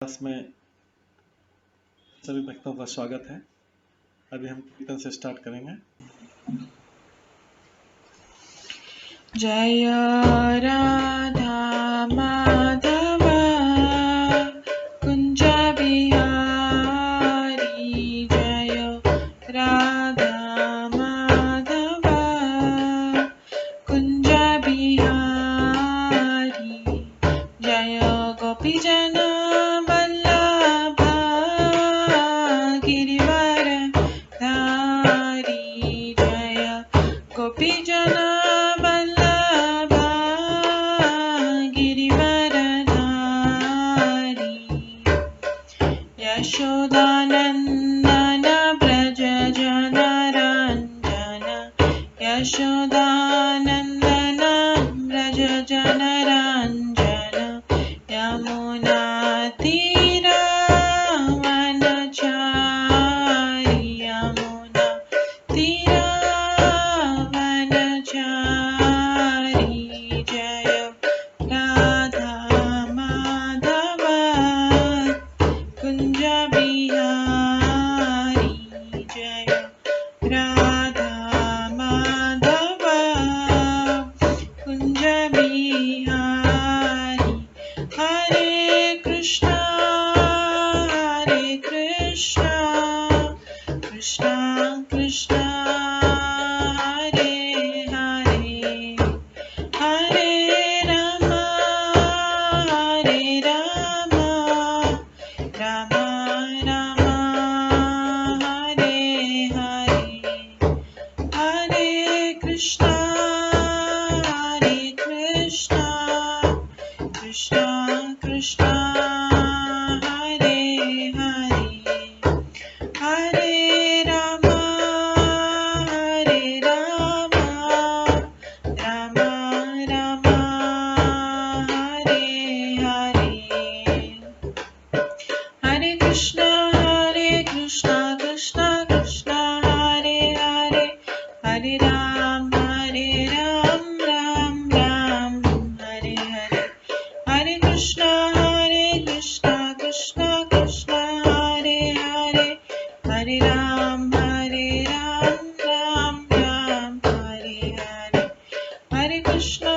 Class में सभी भक्तों का स्वागत है। अभी हम कीर्तन से स्टार्ट करेंगे। जय राधा माधव कुंज बिहारी, जय राधा माधव कुंज बिहारी, जय गोपीजन वल्लभ गिरिवर धारी, जय गोपीजन वल्लभ गिरिवर धारी, यशोदानंदन ब्रज जन रंजन, यशोदानंदन ब्रज जन रंजन, यमुना तीर वनचारी, यमुना तीर वनचारी, जय राधा माधव कुंज बिहारी, जय राधा माधव कुंज बिहारी, हरे कृष्णा कृष्णा कृष्णा हरे हरे, हरे राम राम राम हरे हरे, हरे कृष्णा कृष्णा कृष्णा हरे हरे, हरे राम राम राम हरे हरे, हरे कृष्णा कृष्णा कृष्णा हरे हरे, हरे राम राम राम हरे हरे, हरे कृष्णा कृष्णा कृष्णा हरे हरे, हरे राम राम राम हरे हरे, हरे कृष्णा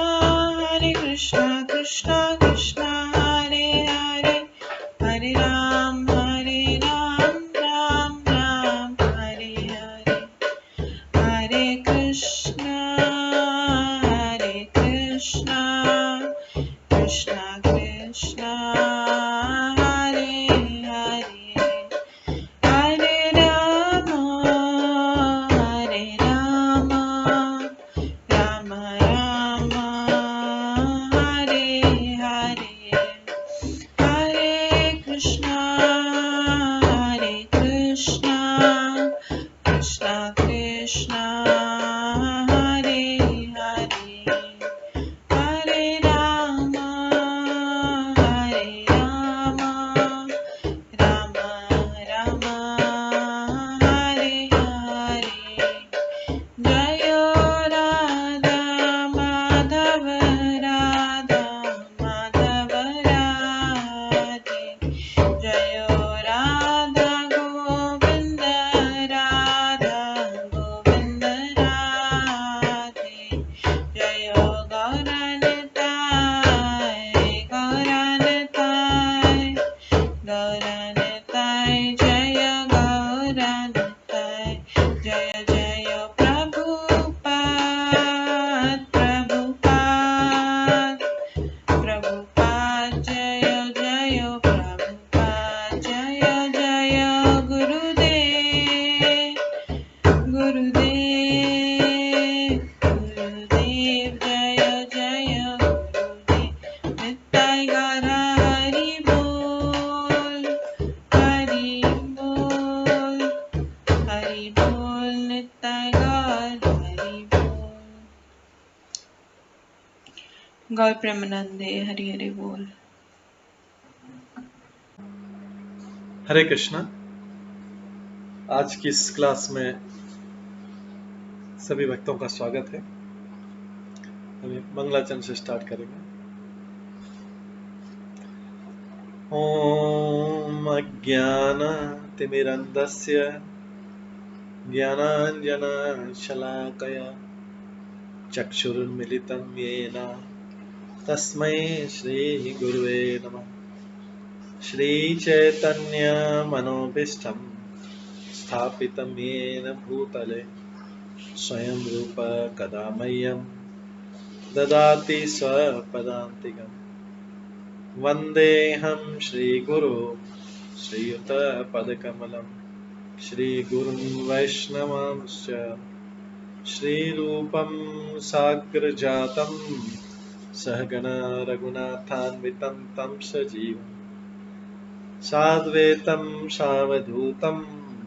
कृष्णा कृष्णा हरे हरे, हरे राम राम राम हरे हरे, हरे कृष्णा कृष्णा कृष्णा हरे हरे, हरे राम राम राम हरे हरे, हरे कृष्णा कृष्णा कृष्णा हरे हरे, हरे राम राम राम हरे हरे, जय राधा माधव राधे, जय राधा गोविंद राधे, जय गौरनताय जय गौरनताय, जय जय प्रभुपाद जय जय प्रभुपाद, जय जय गुरुदेव जय जय गुरुदेव, नित्य गौर हरि बोल नित्य गौर हरि बोल, गौर प्रेमानंदे हरि हरि बोल। हरे कृष्णा। आज की इस क्लास में सभी भक्तों का स्वागत है। अभी मंगलाचरण से स्टार्ट करेंगे। ओम अज्ञानतिमिरन्धस्य ज्ञानाञ्जनशलाकया चक्षुरुन्मिलितं येन तस्मै श्रीगुरुवे नमः। श्रीचैतन्यमनोभीष्टं स्थापितं येन भूतले स्वयं रूप कदा मह्यं ददाति स्वपदान्तिकम्। वन्देऽहं श्रीगुरो श्रीयुतपदकमलं श्रीगुरुं वैष्णवांश्च श्रीरूपं साग्रजातं सहगण रघुनाथान्वितं तं सजीवं साद्वैतं सावधूतं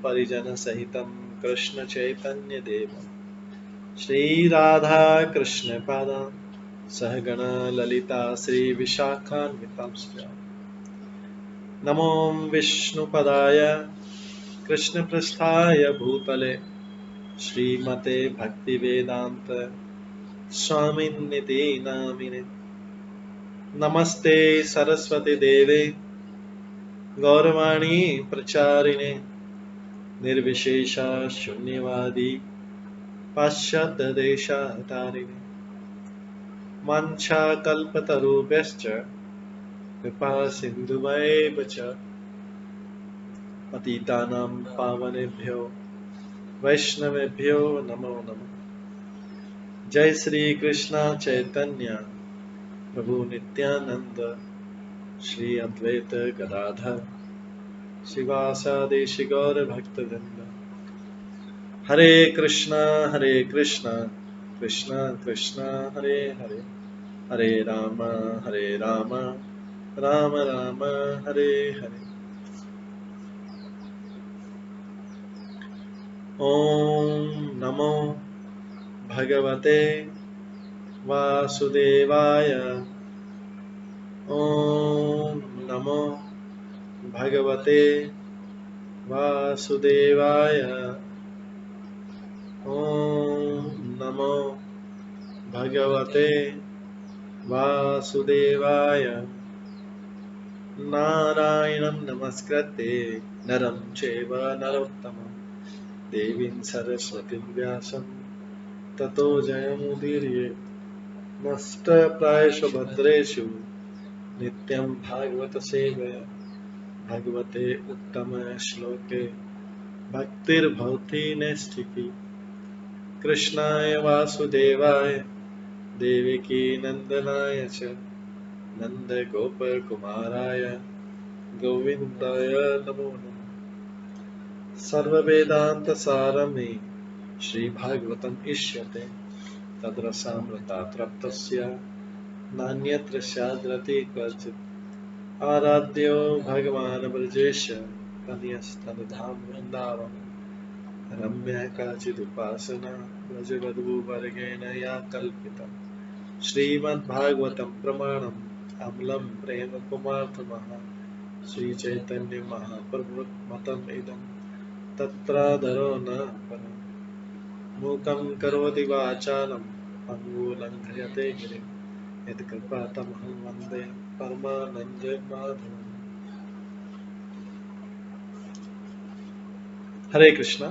परिजनसहितं कृष्णचैतन्यदेवं श्रीराधाकृष्णपादान् सहगण ललिता श्रीविशाखान्वितांश्च नमो विष्णुपदाय कृष्णपृष्ठाय भूतले श्रीमते भक्तिवेदांत स्वामिन्निति नामिने। नमस्ते सरस्वती देवे गौरवाणी प्रचारिणे निर्विशेष शून्यवादी पाश्चात्य देशतारिणे। वाञ्छाकल्पतरुभ्यश्च कृपा सिन्धुभ्येव च पतितानां पावनेभ्यो वैष्णवेभ्यो नमो नमः। जय श्री कृष्ण चैतन्य प्रभु नित्यानंद श्री अद्वैत गदाधर शिवासादि गौर भक्तवृंद। हरे कृष्णा कृष्णा कृष्ण हरे हरे, हरे राम राम राम हरे हरे। ओम नमो भगवते वासुदेवाय। ओम नमो भगवते वासुदेवाय। ओम नमो भगवते वासुदेवाय। नारायणं नमस्कृत्य नरं चैव नरोत्तमं देवीं सरस्वतीं व्यासं ततो जयमुदीरये। नष्टप्रायेषु भद्रेषु नित्यं भागवत सेवया भगवते उत्तम श्लोके भक्तिर्भवति नैष्ठिकी। कृष्णाय वासुदेवाय देवकी नंदनाय च नन्दगोपकुमाराय गोविन्दाय नमो नमः। सर्ववेदान्तसारमे श्रीभागवतम् इष्यते तद्रसामृतात् नान्यत्र स्याद्रति क्वचित्। आराध्यो भगवान् ब्रजेश तनयस्तनधाम वृन्दावन रम्या काचिदुपासना व्रजवधूवर्गेण या कल्पिता। श्रीमद्भागवतं प्रमाणम् अमलं प्रेम कुमार्थमः श्रीचैतन्य महाप्रभुमतम् इदं तत्रादरो न परम्। मूकं करोति वाचालं पङ्गुलङ्घयते गिरिं यत्कृपातमहं वन्दे परमानन्दमाधवम्। हरे कृष्णा।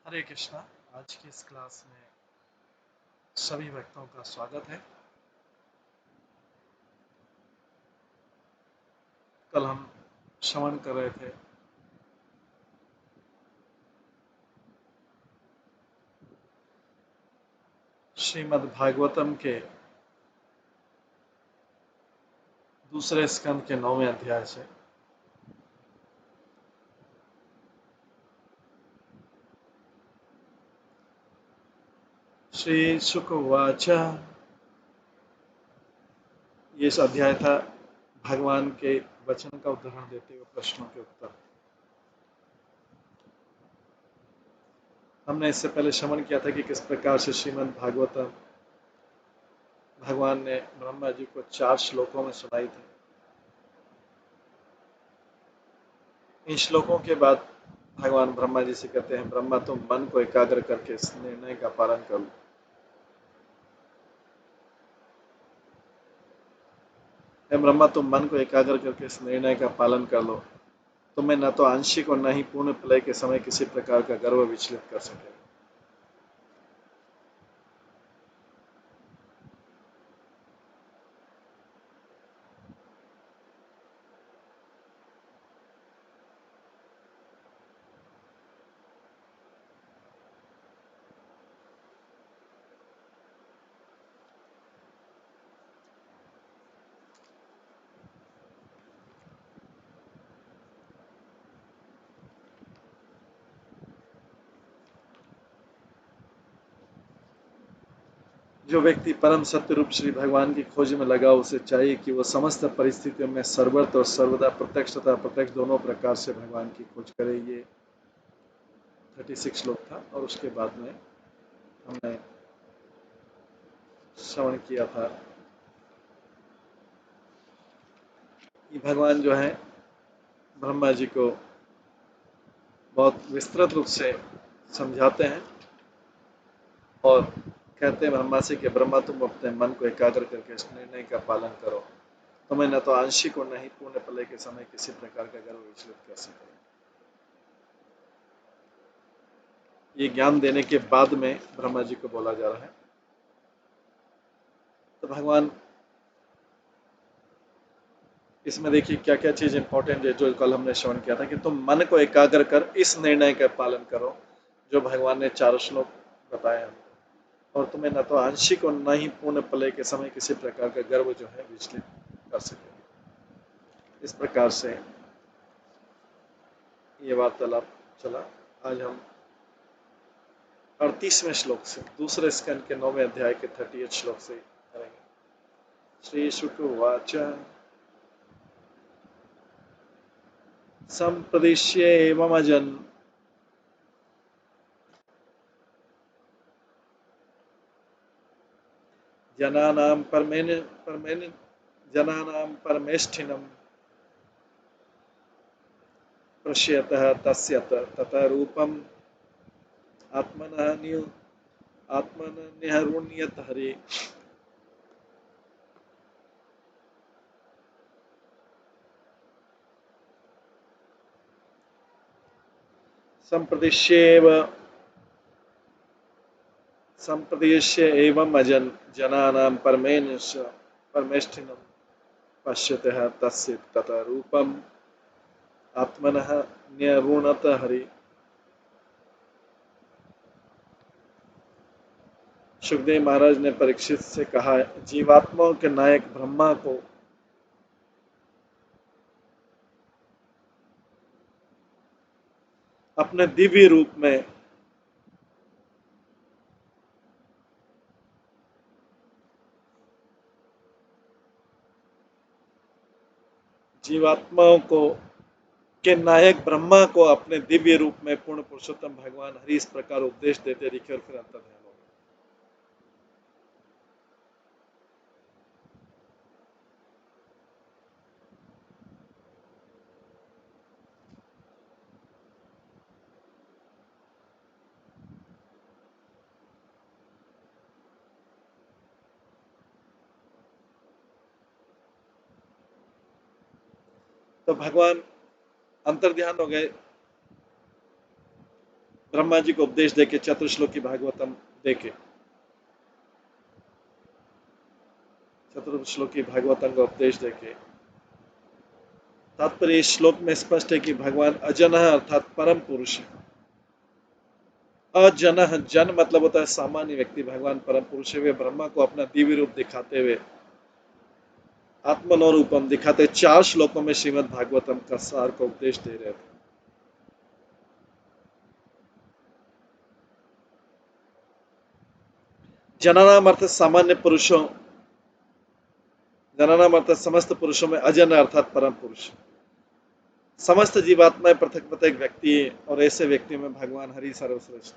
हरे कृष्णा। आज की इस क्लास में सभी भक्तों का स्वागत है। कल हम श्रवण कर रहे थे श्रीमद् भागवतम के दूसरे स्कंद के 9वें अध्याय से। श्री शुक उवाच, ये इस अध्याय था भगवान के वचन का उदाहरण देते हुए प्रश्नों के उत्तर। हमने इससे पहले श्रवण किया था कि किस प्रकार से श्रीमद् भागवतम भगवान ने ब्रह्मा जी को 4 श्लोकों में सुनाई थी। इन श्लोकों के बाद भगवान ब्रह्मा जी से कहते हैं, ब्रह्मा तुम मन को एकाग्र करके इस निर्णय का पालन कर लो। हे ब्रह्मा तुम मन को एकाग्र करके इस निर्णय का पालन कर लो, तुम्हें न तो आंशिक और न ही पूर्ण प्रलय के समय किसी प्रकार का गर्व विचलित कर सकेगा। जो व्यक्ति परम सत्य रूप श्री भगवान की खोज में लगा, उसे चाहिए कि वह समस्त परिस्थितियों में सर्वत्र और सर्वदा प्रत्यक्ष तथा प्रत्यक्ष दोनों प्रकार से भगवान की खोज करे। ये 36 श्लोक था और उसके बाद में हमने श्रवण किया था कि भगवान जो है ब्रह्मा जी को बहुत विस्तृत रूप से समझाते हैं और कहते हैं ब्रह्मा से कि ब्रह्मा तुम अपने मन को एकाग्र करके इस निर्णय का पालन करो, तुम्हें न तो आंशिक और न ही पूर्ण प्रलय के समय किसी प्रकार का गर्व विचलित कर सके। ये ज्ञान देने के बाद में ब्रह्मा जी को बोला जा रहा है। तो भगवान इसमें देखिए क्या क्या चीज इंपॉर्टेंट है जो कल हमने श्रवण किया था कि तुम मन को एकाग्र कर इस निर्णय का पालन करो, जो भगवान ने 4 श्लोक बताए हैं, और तुम्हें न तो आंशिक और न ही पूर्ण प्रलय के समय किसी प्रकार का गर्व जो है विचलित कर सके। इस प्रकार से ये वार्तालाप चला। आज हम 38वें श्लोक से दूसरे स्कंद के 9वें अध्याय के 38 श्लोक से करेंगे। श्री शुक उवाच, संप्रदिश्य एवमजन् जनानां परमेष्ठिनं पश्यतः तस्य ततः रूपम् आत्मनः निहरुण्यत हरि। संप्रदिश्य एवं अजन् जनानां परमेष्ठिनं पश्यतः तस्य ततः रूपम् आत्मनः निहरुणत हरि। सुखदेव महाराज ने परीक्षित से कहा, जीवात्माओं के नायक ब्रह्मा को अपने दिव्य रूप में के नायक ब्रह्मा को अपने दिव्य रूप में पूर्ण पुरुषोत्तम भगवान हरि इस प्रकार उपदेश देते लिखे और फिर अंतर ध्यान हो गया। तो भगवान अंतर्ध्यान हो गए, ब्रह्मा जी को उपदेश देके चतुर्श्लोकी भागवतम देके चतुर्श्लोकी भागवतम का उपदेश देके तात्पर्य इस श्लोक में स्पष्ट है कि भगवान अजन अर्थात परम पुरुष है अजन, जन मतलब होता है सामान्य व्यक्ति। भगवान परम पुरुष है, वे ब्रह्मा को अपना दिव्य रूप दिखाते हुए, आत्मनो रूपम दिखाते 4 श्लोकों में श्रीमद् भागवतम का सार का उपदेश दे रहे थे। जनानाम अर्थ सामान्य पुरुषों, जनानाम अर्थ समस्त पुरुषों में, अजन अर्थात परम पुरुष। समस्त जीवात्माएं पृथक पृथक व्यक्ति है और ऐसे व्यक्तियों में भगवान हरि सर्वश्रेष्ठ।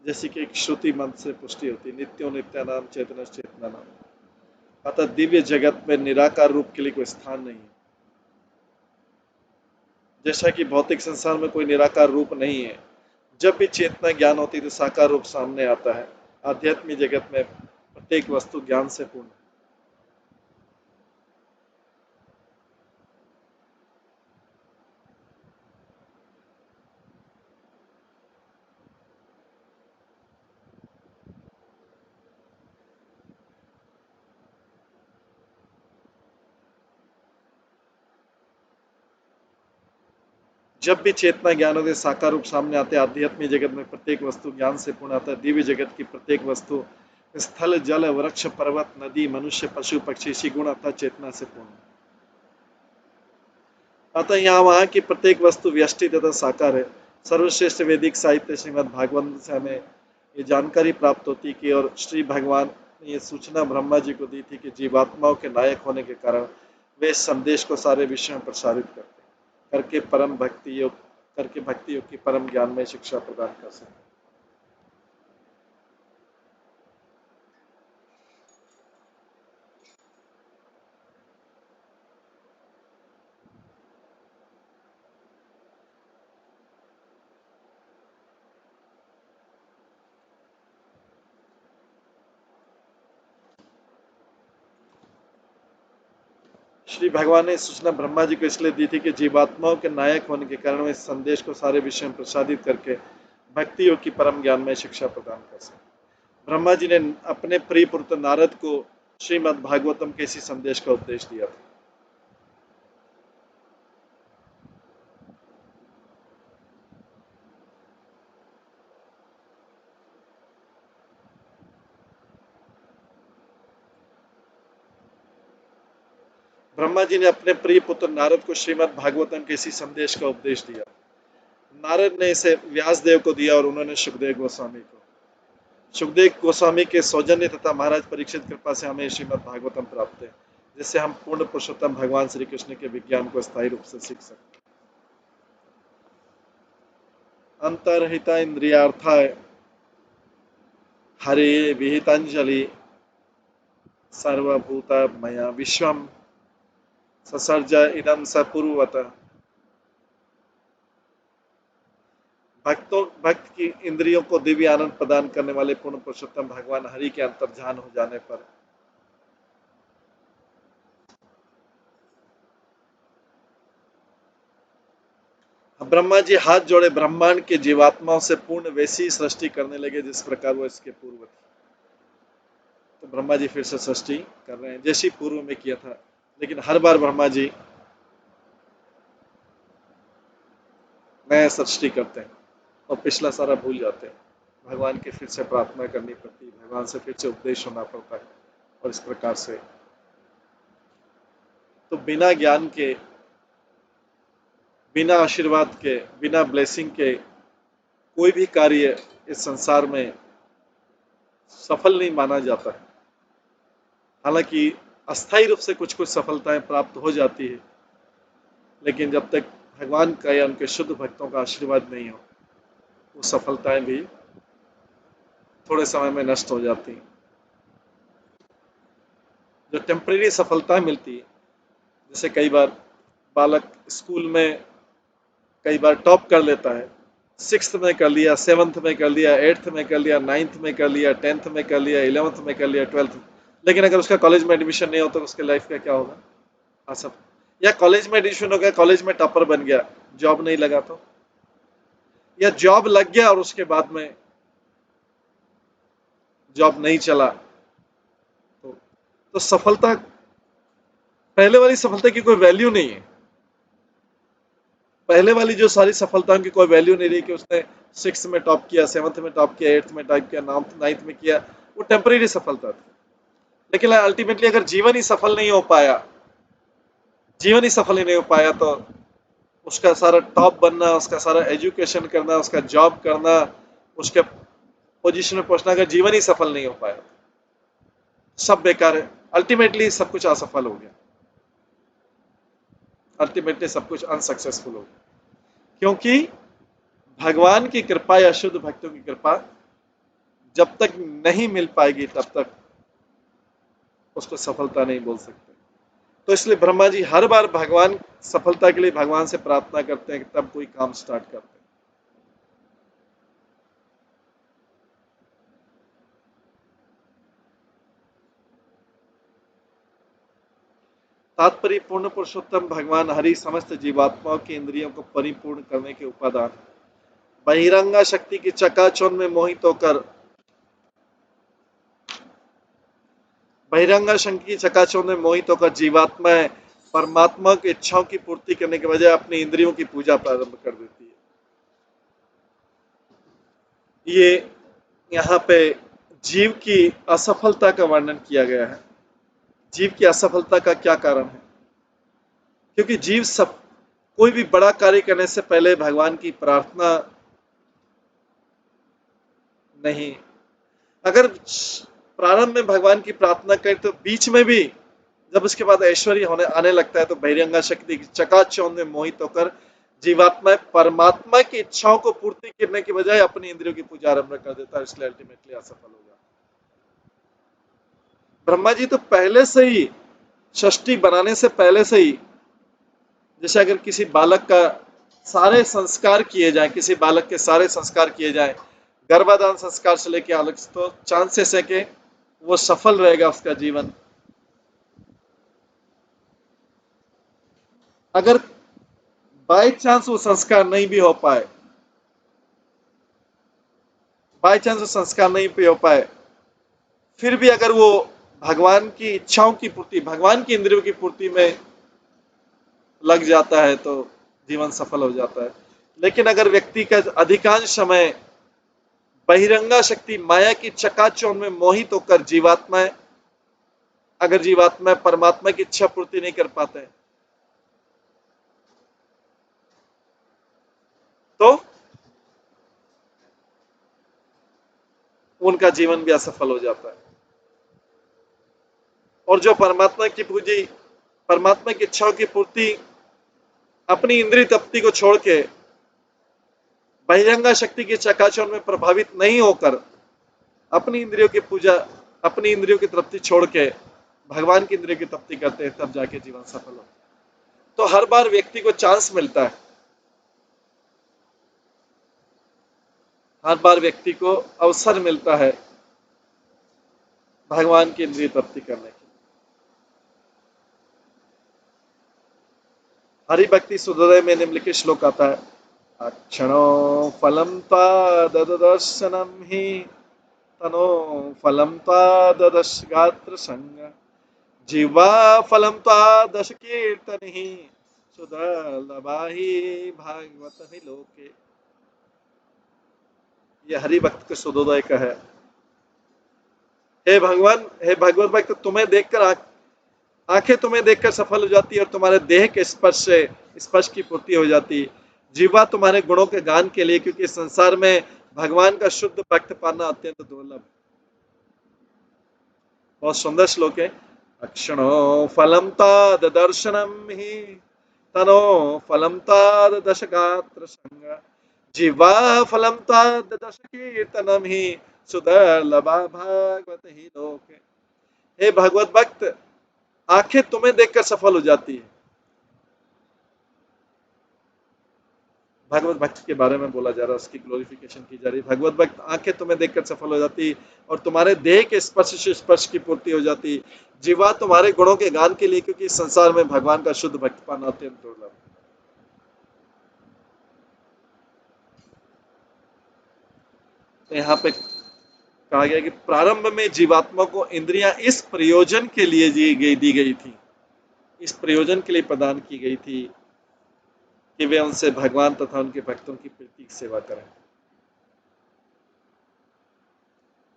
जैसे कि एक श्रुति मंत्र से पुष्टि होती, नित्यो नित्यानाम चेतन चेतनानाम। अतः दिव्य जगत में निराकार रूप के लिए कोई स्थान नहीं है। जैसा कि भौतिक संसार में कोई निराकार रूप नहीं है, जब भी चेतना ज्ञान होती है तो साकार रूप सामने आता है। आध्यात्मिक जगत में प्रत्येक वस्तु ज्ञान से पूर्ण है। जब भी चेतना ज्ञान होते साकार रूप सामने आते हैं। आध्यात्मिक जगत में प्रत्येक वस्तु ज्ञान से पूर्ण आता है। दिव्य जगत की प्रत्येक वस्तु स्थल जल वृक्ष पर्वत नदी मनुष्य पशु पक्षी इसी गुण अर्थात चेतना से पूर्ण। अतः यहाँ वहाँ की प्रत्येक वस्तु व्यष्टि तथा साकार है। सर्वश्रेष्ठ वैदिक साहित्य श्रीमद् भागवत से हमें ये जानकारी प्राप्त होती कि और श्री भगवान ने ये सूचना ब्रह्मा जी को दी थी कि जीवात्माओं के नायक होने के कारण वे इस संदेश को सारे विश्व में प्रसारित करके भक्ति योग की परम ज्ञान में शिक्षा प्रदान कर सके। श्री भगवान ने सूचना ब्रह्मा जी को इसलिए दी थी कि जीवात्माओं के नायक होने के कारण वे इस संदेश को सारे विश्व में प्रसारित करके भक्ति योग की परम ज्ञान में शिक्षा प्रदान कर सके। ब्रह्मा जी ने अपने प्रिय पुत्र नारद को श्रीमद् भागवतम के इसी संदेश का उपदेश दिया था। ब्रह्मा जी ने अपने प्रिय पुत्र नारद को श्रीमद् भागवतम के इसी संदेश का उपदेश दिया। नारद ने इसे व्यासदेव को दिया और उन्होंने सुखदेव गोस्वामी को। सुखदेव गोस्वामी के सौजन्य तथा महाराज परीक्षित कृपा से हमें श्रीमद् भागवतम प्राप्त है, जिससे हम पूर्ण पुरुषोत्तम भगवान श्री कृष्ण के विज्ञान को स्थायी रूप से सीख सकते हैं। अंतर्हिता इंद्रियार्थाय हरे विहितांजलि सर्वभूत मया विश्वम ससर्ज इदम सपूर्वत। भक्त की इंद्रियों को दिव्य आनंद प्रदान करने वाले पूर्ण पुरुषोत्तम भगवान हरि के अंतर्ध्यान हो जाने पर ब्रह्मा जी हाथ जोड़े ब्रह्मांड के जीवात्माओं से पूर्ण वैसी सृष्टि करने लगे जिस प्रकार वो इसके पूर्व थी। तो ब्रह्मा जी फिर से सृष्टि कर रहे हैं जैसी पूर्व में किया था, लेकिन हर बार ब्रह्मा जी नया सृष्टि करते हैं और पिछला सारा भूल जाते हैं। भगवान की फिर से प्रार्थना करनी पड़ती है, भगवान से फिर से उपदेश होना पड़ता है। और इस प्रकार से तो बिना ज्ञान के, बिना आशीर्वाद के, बिना ब्लेसिंग के कोई भी कार्य इस संसार में सफल नहीं माना जाता है। हालांकि अस्थायी रूप से कुछ कुछ सफलताएं प्राप्त हो जाती है, लेकिन जब तक भगवान का या उनके शुद्ध भक्तों का आशीर्वाद नहीं हो, वो सफलताएं भी थोड़े समय में नष्ट हो जाती हैं। जो टेम्परेरी सफलता मिलती है, जैसे कई बार बालक स्कूल में कई बार टॉप कर लेता है, 6th में कर लिया, 7th में कर लिया, 8th में कर लिया, 9th में कर लिया, 10th में कर लिया, 11th में कर लिया, 12th में, लेकिन अगर उसका कॉलेज में एडमिशन नहीं होता तो उसके लाइफ का क्या होगा? असफ। या कॉलेज में एडमिशन हो गया, कॉलेज में टॉपर बन गया, जॉब नहीं लगा तो, या जॉब लग गया और उसके बाद में जॉब नहीं चला तो सफलता, पहले वाली सफलता की कोई वैल्यू नहीं है। पहले वाली जो सारी सफलताओं की कोई वैल्यू नहीं रही कि उसने 6 में टॉप किया, 7th में टॉप किया, 8th में टॉप किया, 9th में किया, वो टेम्परेरी सफलता थी। लेकिन अल्टीमेटली अगर जीवन ही सफल नहीं हो पाया, जीवन ही सफल ही नहीं हो पाया, तो उसका सारा टॉप बनना, उसका सारा एजुकेशन करना, उसका जॉब करना, उसके पोजीशन में पहुंचना, अगर जीवन ही सफल नहीं हो पाया, सब बेकार है। अल्टीमेटली सब कुछ असफल हो गया, अल्टीमेटली सब कुछ अनसक्सेसफुल हो गया, क्योंकि भगवान की कृपा या शुद्ध भक्तों की कृपा जब तक नहीं मिल पाएगी तब तक उसको सफलता नहीं बोल सकते। तो इसलिए ब्रह्मा जी हर बार भगवान सफलता के लिए भगवान से प्रार्थना करते हैं कि तब कोई काम स्टार्ट करते हैं। तात्पर्य पूर्ण पुरुषोत्तम भगवान हरि समस्त जीवात्माओं की इंद्रियों को परिपूर्ण करने के उपादान, बहिरंगा शक्ति की चकाचौंध में मोहित होकर, बहिरंगा शक्ति की चकाचौंध में मोहित होकर जीवात्मा परमात्मा की इच्छाओं की पूर्ति करने के बजाय अपनी इंद्रियों की पूजा प्रारंभ कर देती है। ये यहाँ पे जीव की असफलता का वर्णन किया गया है। जीव की असफलता का क्या कारण है? क्योंकि जीव सब कोई भी बड़ा कार्य करने से पहले भगवान की प्रार्थना नहीं, अगर प्रारंभ में भगवान की प्रार्थना करें तो बीच में भी जब उसके बाद ऐश्वर्य होने आने लगता है तो बहिरंगा शक्ति की चकाचौंध में मोहित होकर जीवात्मा परमात्मा की इच्छाओं को पूर्ति करने के बजाय अपनी इंद्रियों की पूजा आरंभ कर देता है, इसलिए अल्टीमेटली असफल होगा। ब्रह्मा जी तो पहले से ही सृष्टि बनाने से पहले से ही, जैसे अगर किसी बालक का सारे संस्कार किए जाए, किसी बालक के सारे संस्कार किए जाए, गर्भाधान संस्कार से लेके अलग, तो चांसेस है कि वो सफल रहेगा उसका जीवन। अगर बाय चांस वो संस्कार नहीं भी हो पाए, बाय चांस वो संस्कार नहीं भी हो पाए, फिर भी अगर वो भगवान की इच्छाओं की पूर्ति, भगवान की इंद्रियों की पूर्ति में लग जाता है तो जीवन सफल हो जाता है। लेकिन अगर व्यक्ति का अधिकांश समय बहिरंगा शक्ति माया की चकाचौंध में मोहित होकर जीवात्मा, अगर जीवात्मा परमात्मा की इच्छा पूर्ति नहीं कर पाते तो उनका जीवन भी असफल हो जाता है। और जो परमात्मा की पूजी, परमात्मा की इच्छाओं की पूर्ति अपनी इंद्रिय तृप्ति को छोड़ के बहिरंगा शक्ति की चकाचौंध में प्रभावित नहीं होकर अपनी इंद्रियों की पूजा, अपनी इंद्रियों की तृप्ति छोड़ के भगवान की इंद्रियों की तृप्ति करते हैं, तब जाके जीवन सफल होता है। तो हर बार व्यक्ति को चांस मिलता है, हर बार व्यक्ति को अवसर मिलता है भगवान की इंद्रिय तृप्ति करने की। हरि भक्ति सूर्योदय में निम्नलिखित श्लोक आता है, अक्षणो फलम तददर्शनम ही तनो फलम तददश गात्र संग जीवा फलम तदश कीर्तन ही सुदर्लभाहि भागवत ही लोके। ये हरि भक्त के सूर्योदय का है। हे भगवान, हे भगवत भक्त, तुम्हें देखकर आंखें तुम्हें देखकर सफल हो जाती है और तुम्हारे देह के स्पर्श से स्पर्श की पूर्ति हो जाती है। जीवा तुम्हारे गुणों के गान के लिए, क्योंकि संसार में भगवान का शुद्ध भक्त पाना अत्यंत दुर्लभ है। बहुत सुंदर श्लोक है, अक्षणो फलम तदर्शनम ही तनो फलम तदश गात्र संग जीवा फलम तदश कीर्तनम ही सुदर्लभा भागवत ही लोके। हे भगवत भक्त, आंखें तुम्हें देखकर सफल हो जाती है। भगवत भक्त के बारे में बोला जा रहा है, उसकी ग्लोरिफिकेशन की जा रही है। भगवत भक्त आंखें तुम्हें देखकर सफल हो जाती और तुम्हारे देह के स्पर्श से स्पर्श की पूर्ति हो जाती। जीवा तुम्हारे गुणों के गान के लिए, क्योंकि संसार में भगवान का शुद्ध भक्त पाना अत्यंत दुर्लभ। तो यहाँ पे कहा गया कि प्रारंभ में जीवात्मा को इंद्रियां इस प्रयोजन के लिए दी गई थी, इस प्रयोजन के लिए प्रदान की गई थी कि वे उनसे भगवान तथा उनके भक्तों की प्रीति की सेवा करें।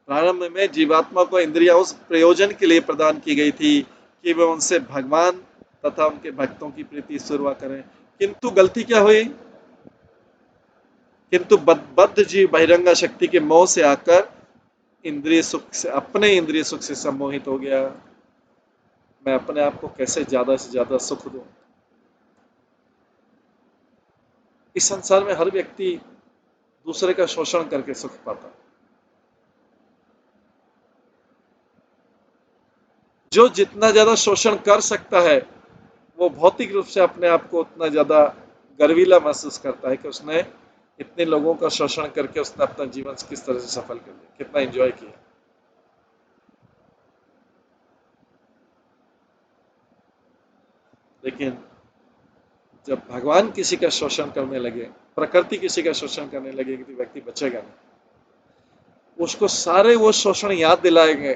प्रारंभ में जीवात्मा को इंद्रियां उस प्रयोजन के लिए प्रदान की गई थी कि वे उनसे भगवान तथा उनके भक्तों की प्रीति सुरवा करें। किंतु गलती क्या हुई? किंतु बद्ध जीव बहिरंगा शक्ति के मोह से आकर इंद्रिय सुख से, अपने इंद्रिय सुख से सम्मोहित हो गया। मैं अपने आप को कैसे ज्यादा से ज्यादा सुख दूं। इस संसार में हर व्यक्ति दूसरे का शोषण करके सुख पाता है। जो जितना ज्यादा शोषण कर सकता है वो भौतिक रूप से अपने आप को उतना ज्यादा गर्वीला महसूस करता है कि उसने इतने लोगों का शोषण करके उसने अपना जीवन किस तरह से सफल कर लिया, कितना एंजॉय किया। लेकिन जब भगवान किसी का शोषण करने लगे, प्रकृति किसी का शोषण करने लगे तो व्यक्ति बचेगा नहीं। उसको सारे वो शोषण याद दिलाएंगे।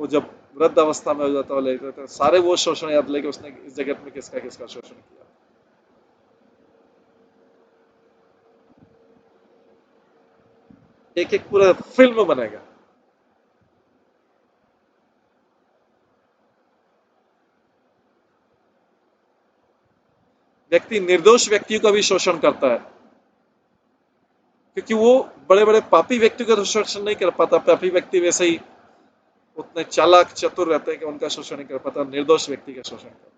वो जब वृद्ध अवस्था में हो जाता है तो सारे वो शोषण याद लेके उसने इस जगत में किसका किसका शोषण किया। एक एक पूरा फिल्म बनेगा। व्यक्ति निर्दोष व्यक्ति का भी शोषण करता है क्योंकि वो बड़े बड़े पापी व्यक्तियों का तो शोषण नहीं कर पाता। पापी व्यक्ति वैसे ही उतने चालाक चतुर रहते हैं कि उनका शोषण नहीं कर पाता। निर्दोष व्यक्ति का शोषण करता,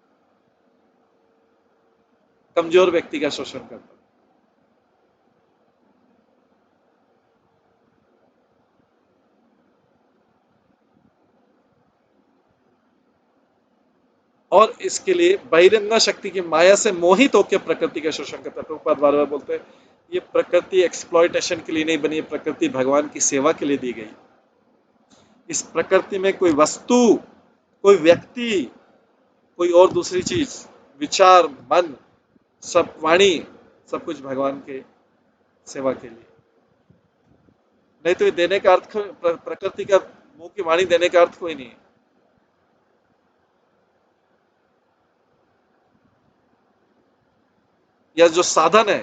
कमजोर व्यक्ति का शोषण करता। और इसके लिए बहिरंगा शक्ति की माया से मोहित होकर प्रकृति का शोषण करता है। प्रभुपाद बार बार बोलते हैं ये प्रकृति एक्सप्लॉयटेशन के लिए नहीं बनी, प्रकृति भगवान की सेवा के लिए दी गई। इस प्रकृति में कोई वस्तु, कोई व्यक्ति, कोई और दूसरी चीज, विचार, मन, सब वाणी, सब कुछ भगवान के सेवा के लिए। नहीं तो ये देने का अर्थ, प्रकृति का मुंह की वाणी देने का अर्थ कोई नहीं है। या जो साधन है,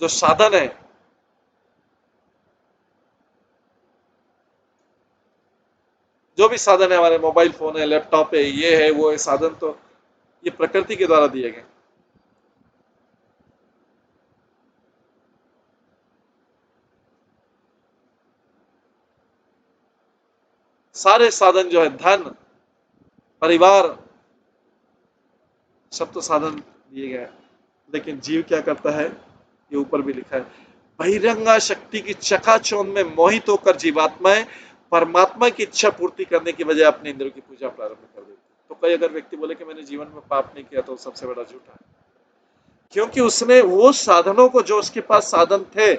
जो साधन है, जो भी साधन है, हमारे मोबाइल फोन है, लैपटॉप है, ये है, वो है, साधन तो ये प्रकृति के द्वारा दिए गए। सारे साधन जो है, धन, परिवार, सब तो साधन दिए गए। लेकिन जीव क्या करता है? ये ऊपर भी लिखा है, बहिरंगा शक्ति की चकाचौंध में मोहित होकर जीवात्माएं परमात्मा की इच्छा पूर्ति करने की बजाय अपने इंद्रियों की पूजा प्रारंभ कर देती। तो कई अगर व्यक्ति बोले कि मैंने जीवन में पाप नहीं किया तो सबसे बड़ा झूठा है। क्योंकि उसने वो साधनों को, जो उसके पास साधन थे,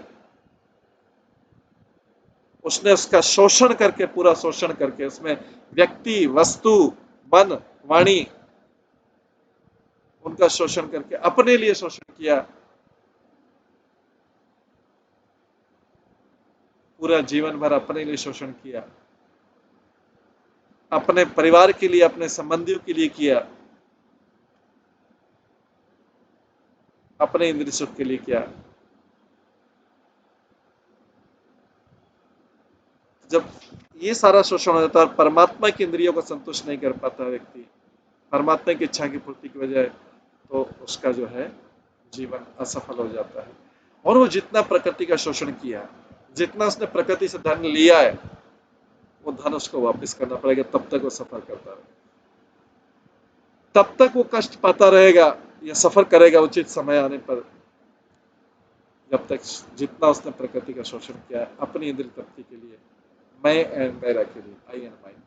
उसने उसका शोषण करके, पूरा शोषण करके, उसमें व्यक्ति, वस्तु, मन, वाणी, उनका शोषण करके अपने लिए शोषण किया। पूरा जीवन भर अपने लिए शोषण किया, अपने परिवार के लिए, अपने संबंधियों के लिए किया, अपने इंद्रिय सुख के लिए किया। जब ये सारा शोषण हो जाता है और परमात्मा की इंद्रियों को संतुष्ट नहीं कर पाता व्यक्ति, परमात्मा की इच्छा की पूर्ति की बजाय, तो उसका जो है जीवन असफल हो जाता है। और वो जितना प्रकृति का शोषण किया, जितना उसने प्रकृति से धन लिया है, वो धन उसको वापस करना पड़ेगा। तब तक वो सफर करता रहेगा, तब तक वो कष्ट पाता रहेगा या सफर करेगा उचित समय आने पर, जब तक जितना उसने प्रकृति का शोषण किया है अपनी इंद्रिय तृप्ति के लिए, मैं एंड मेरा के लिए, आई एंड माइन।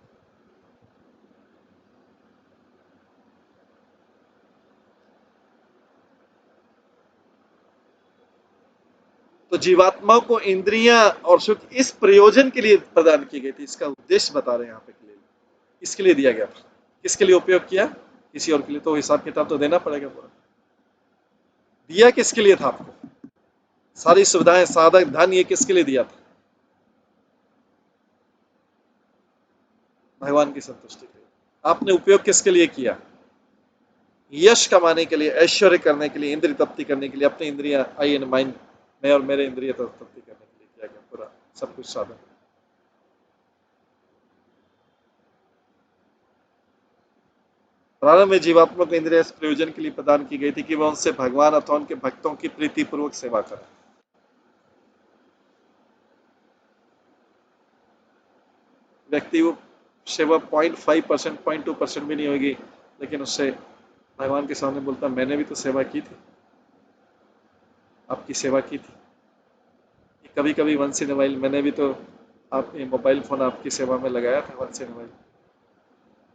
तो जीवात्मा को इंद्रियां और सुख इस प्रयोजन के लिए प्रदान की गई थी। इसका उद्देश्य बता रहे हैं यहाँ पे के लिए, इसके लिए दिया गया था। किसके लिए उपयोग किया? किसी और के लिए। तो हिसाब किताब तो देना पड़ेगा पूरा। दिया किसके लिए था आपको? सारी सुविधाएं, साधन, धन, ये किसके लिए दिया था? भगवान की संतुष्टि के लिए। आपने उपयोग किसके लिए किया? यश कमाने के लिए, ऐश्वर्य करने के लिए, इंद्रिय तृप्ति करने के लिए, अपनी इंद्रियां, आई एंड माइंड, मैं और मेरे इंद्रिय तृप्ति करने के लिए किया गया पूरा। सब कुछ साधन। प्रारंभ में जीवात्मा को इंद्रिय इस प्रयोजन के लिए प्रदान की गई थी कि वह उनसे भगवान अथवा उनके भक्तों की प्रीतिपूर्वक सेवा करे। व्यक्ति वो सेवा 0.5%, 0.2% भी नहीं होगी, लेकिन उससे भगवान के सामने बोलता मैंने भी तो सेवा की थी, आपकी सेवा की थी। कभी कभी वंस इन वाइल मैंने भी तो आपने मोबाइल फोन आपकी सेवा में लगाया था वंस इन वाइल,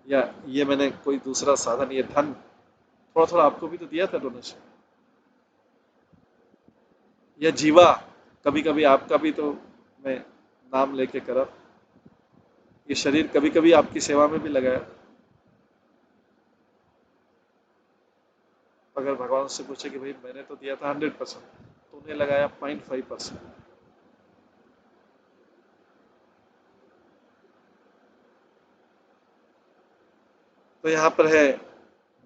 या ये मैंने कोई दूसरा साधन, ये धन थोड़ा थोड़ा आपको भी तो दिया था डोनेशन, या जीवा कभी कभी आपका भी तो मैं नाम लेके करा, ये शरीर कभी कभी आपकी सेवा में भी लगाया। अगर भगवान से पूछे कि भाई मैंने तो दिया था 100%, तूने लगाया 0.5%, तो यहाँ पर है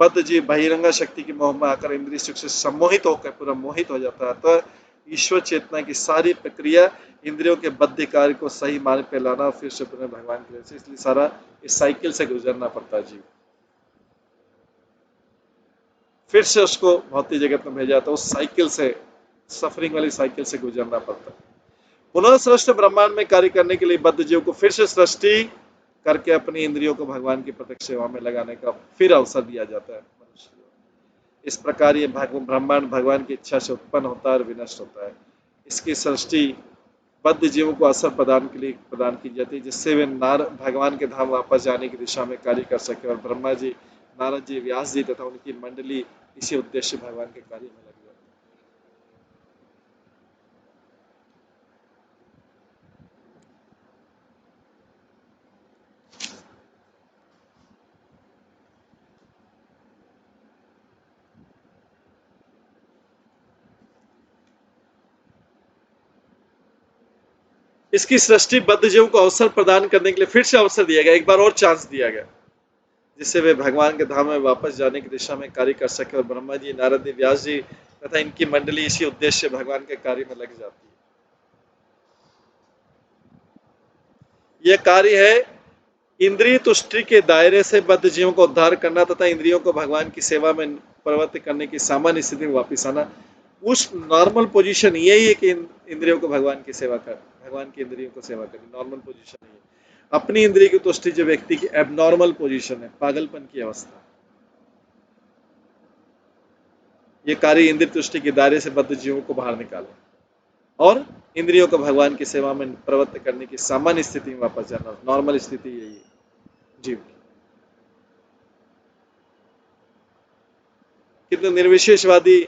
बद्ध जीव बहिरंगा शक्ति की मोह में आकर इंद्रिय सुख से सम्मोहित होकर पूरा मोहित हो जाता है। तो ईश्वर चेतना की सारी प्रक्रिया इंद्रियों के बद्ध कार्य को सही मार्ग पे लाना और फिर से पुनः भगवान के लिए, इसलिए सारा इस साइकिल से गुजरना पड़ता है जीव, फिर से उसको भौतिक जगत में भेजा, तो उस साइकिल से, सफरिंग वाली साइकिल से गुजरना पड़ता है। पुनः सृष्टि ब्रह्मांड में कार्य करने के लिए बद्ध जीव को फिर से सृष्टि करके अपनी इंद्रियों को भगवान की प्रत्यक्ष सेवा में लगाने का फिर अवसर दिया जाता है मनुष्य को। इस प्रकार ये ब्रह्मांड भगवान की इच्छा से उत्पन्न होता है और विनष्ट होता है। इसकी सृष्टि बद्ध जीवों को असर प्रदान के लिए प्रदान की जाती है, जिससे वे भगवान के धाम वापस जाने की दिशा में कार्य कर सके, और ब्रह्मा जी, नारद जी, व्यास जी तथा उनकी मंडली इसी उद्देश्य भगवान के कार्य में लगी जाती है। इसकी सृष्टि बद्ध जीवों को अवसर प्रदान करने के लिए फिर से अवसर दिया गया, एक बार और चांस दिया गया, जिससे वे भगवान के धाम में वापस जाने की दिशा में कार्य कर सके, और ब्रह्मा जी, नारद जी, व्यास जी तथा इनकी मंडली इसी उद्देश्य से भगवान के कार्य में लग जाती है। यह कार्य है इंद्रिय तुष्टि के दायरे से बद्ध जीवों को उद्धार करना तथा इंद्रियों को भगवान की सेवा में प्रवृत्त करने की सामान्य स्थिति में वापस आना। उस नॉर्मल पोजीशन यही है कि इंद्रियों को भगवान की सेवा कर, भगवान की इंद्रियों को सेवा करनी नॉर्मल पोजीशन है। अपनी इंद्रिय की तुष्टि जो व्यक्ति की एबनॉर्मल पोजीशन है, पागलपन की अवस्था, ये कार्य इंद्रिय तुष्टि के दायरे से बद्ध जीवों को बाहर निकाले और इंद्रियों को भगवान की सेवा में प्रवृत्त करने की सामान्य स्थिति में वापस जाना। नॉर्मल स्थिति यही है जीव की। किंतु निर्विशेषवादी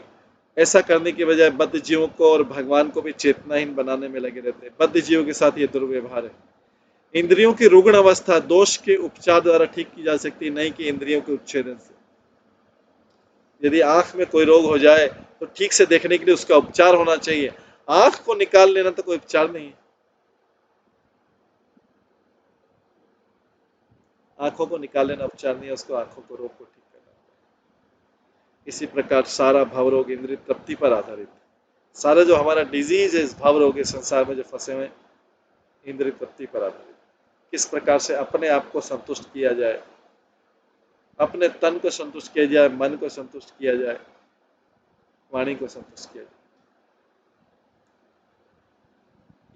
ऐसा करने के बजाय बद्ध जीवों को और भगवान को भी चेतनाहीन बनाने में लगे रहते हैं। बद्ध जीवों के साथ ये दुर्व्यवहार है। इंद्रियों की रुग्ण अवस्था दोष के उपचार द्वारा ठीक की जा सकती है, नहीं कि इंद्रियों के उच्छेदन से। यदि आंख में कोई रोग हो जाए तो ठीक से देखने के लिए उसका उपचार होना चाहिए। आंख को निकाल लेना तो कोई उपचार नहीं है। आंखों को निकाल लेना उपचार नहीं है, उसको आंखों को रोग को ठीक करना। इसी प्रकार सारा भाव रोग इंद्रिय तृप्ति पर आधारित है। सारा जो हमारा डिजीज है इस भाव रोग के संसार में जो फंसे हुए इंद्रिय तृप्ति पर आधारित। किस प्रकार से अपने आप को संतुष्ट किया जाए, अपने तन को संतुष्ट किया जाए, मन को संतुष्ट किया जाए, वाणी को संतुष्ट किया जाए।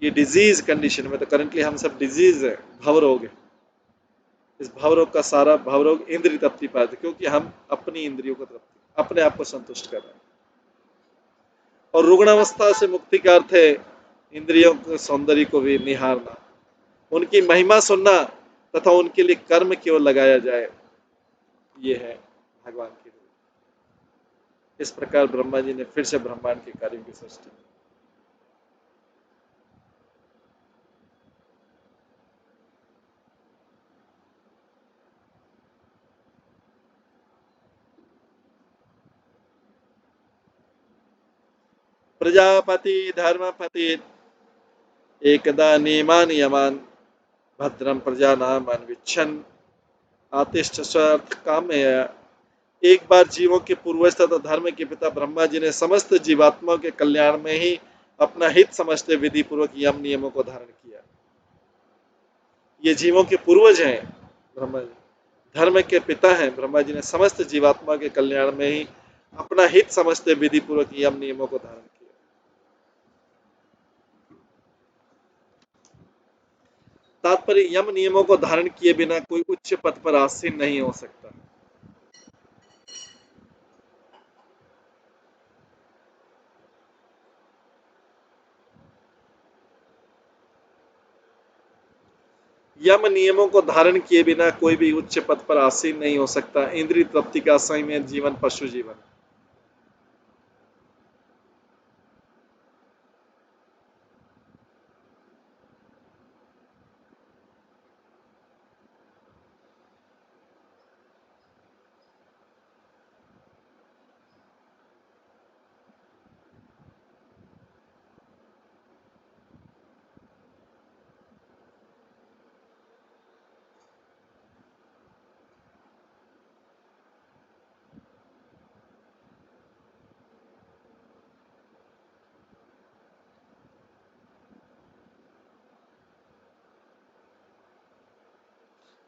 ये डिजीज कंडीशन में तो करंटली हम सब डिजीज है, भाव रोग है। इस भाव रोग का सारा भाव रोग इंद्रिय तृप्ति पर है, क्योंकि हम अपनी इंद्रियों को तृप्ति, अपने आप को संतुष्ट कर रहे हैं। और रुग्णावस्था से मुक्ति का अर्थ है इंद्रियों के सौंदर्य को भी निहारना, उनकी महिमा सुनना तथा उनके लिए कर्म की ओर लगाया जाए। ये है भगवान की रूप। इस प्रकार ब्रह्मा जी ने फिर से ब्रह्मांड के कार्यों की सृष्टि की। प्रजापति धर्मपति एकदा नियमान यमान भद्रम प्रजानाम अन्विच्छन् आतिष्ठ स्वार्थ कामय। एक बार जीवों के पूर्वज तथा धर्म के पिता ब्रह्मा जी ने समस्त जीवात्माओं के कल्याण में ही अपना हित समझते विधि पूर्वक यम नियमों को धारण किया। ये जीवों के पूर्वज हैं ब्रह्मा जी, धर्म के पिता हैं। ब्रह्मा जी ने समस्त जीवात्मा के कल्याण में ही अपना हित समझते विधि पूर्वक यम नियमों को धारण किया। तात्पर्य, यम नियमों को धारण किए बिना कोई उच्च पद पर आसीन नहीं हो सकता। यम नियमों को धारण किए बिना कोई भी उच्च पद पर आसीन नहीं हो सकता। इंद्रिय तृप्ति का संयम जीवन पशु जीवन।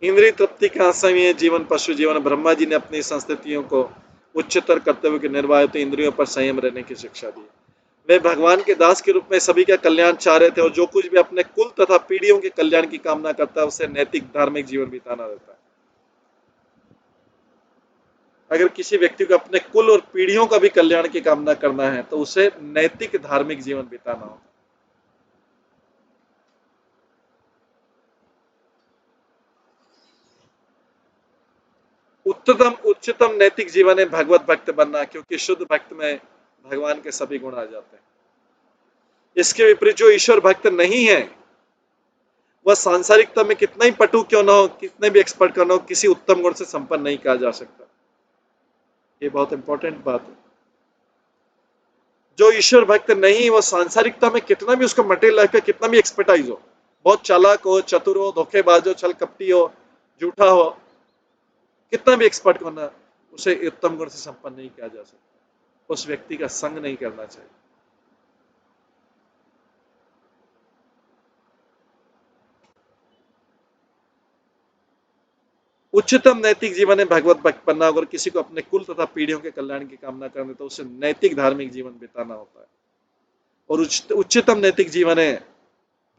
इंद्रिय तृप्ति का असमय जीवन पशु जीवन। ब्रह्मा जी ने अपनी संस्थितियों को उच्चतर करते हुए निर्वाह तो इंद्रियों पर संयम रहने की शिक्षा दी। वे भगवान के दास के रूप में सभी का कल्याण चाह रहे थे और जो कुछ भी अपने कुल तथा पीढ़ियों के कल्याण की कामना करता है उसे नैतिक धार्मिक जीवन बिताना रहता है। अगर किसी व्यक्ति को अपने कुल और पीढ़ियों का भी कल्याण की कामना करना है तो उसे नैतिक धार्मिक जीवन बिताना होता है। उच्चतम नैतिक जीवन है भगवत भक्त बनना, क्योंकि शुद्ध भक्त में भगवान के सभी गुण आ जाते हैं। इसके विपरीत जो ईश्वर भक्त नहीं है वह सांसारिकता में कितना ही पटु क्यों ना हो, कितने भी एक्सपर्ट क्यों ना हो, किसी उत्तम गुण से संपन्न नहीं कहा जा सकता। ये बहुत इंपॉर्टेंट बात है। जो ईश्वर भक्त नहीं, वो सांसारिकता में कितना भी उसका मटेरियल लाइफ का कितना भी एक्सपर्टाइज हो, बहुत चालाक हो, चतुर हो, धोखेबाज हो, छल कपटी हो, झूठा हो, कितना भी एक्सपर्ट होना, उसे उत्तम गुण से संपन्न नहीं किया जा सकता। उस व्यक्ति का संग नहीं करना चाहिए। उच्चतम नैतिक जीवन है भगवत भक्त बनना। अगर किसी को अपने कुल तथा पीढ़ियों के कल्याण की कामना करनी तो उसे नैतिक धार्मिक जीवन बिताना होता है। और उच्चतम नैतिक जीवन है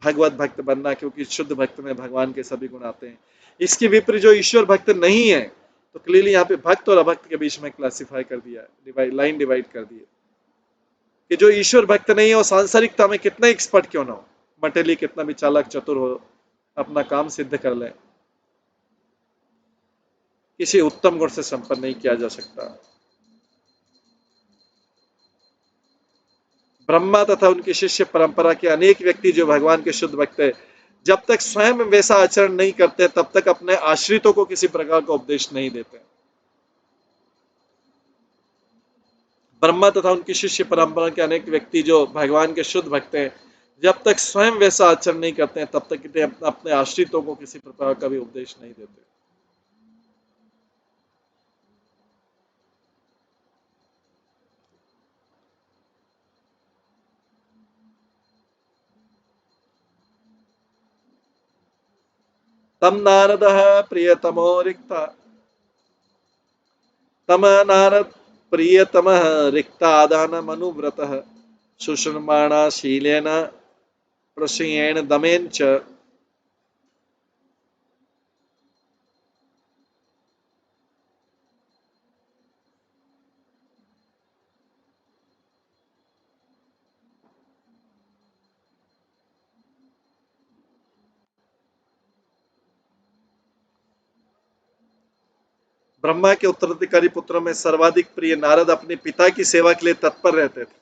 भगवत भक्त बनना, क्योंकि शुद्ध भक्त में भगवान के सभी गुण आते हैं। इसके विपरीत जो ईश्वर भक्त नहीं है, तो क्लियरली यहाँ पे भक्त और अभक्त के बीच में क्लासिफाई कर दिया, लाइन डिवाइड कर दी कि जो ईश्वर भक्त नहीं है वो सांसारिकता में कितना एक्सपर्ट क्यों ना हो, मटेरियली कितना भी चालाक चतुर हो, अपना काम सिद्ध कर ले, किसी उत्तम गुण से संपन्न नहीं किया जा सकता। ब्रह्मा तथा उनकी शिष्य परंपरा के अनेक व्यक्ति जो भगवान के शुद्ध भक्त है, जब तक स्वयं वैसा आचरण नहीं करते तब तक अपने आश्रितों को किसी प्रकार का उपदेश नहीं देते। ब्रह्मा तथा उनकी शिष्य परंपरा के अनेक व्यक्ति जो भगवान के शुद्ध भक्त हैं, जब तक स्वयं वैसा आचरण नहीं करते हैं तब तक अपने आश्रितों को किसी प्रकार का भी उपदेश नहीं देते। तम नारद प्रियतमो रिक्ता तम नारद प्रियतम रिक्तादानमनुव्रत शुश्रमाणा शीलेन प्रसयेण दमेन च। ब्रह्मा के उत्तराधिकारी पुत्रों में सर्वाधिक प्रिय नारद अपने पिता की सेवा के लिए तत्पर रहते थे।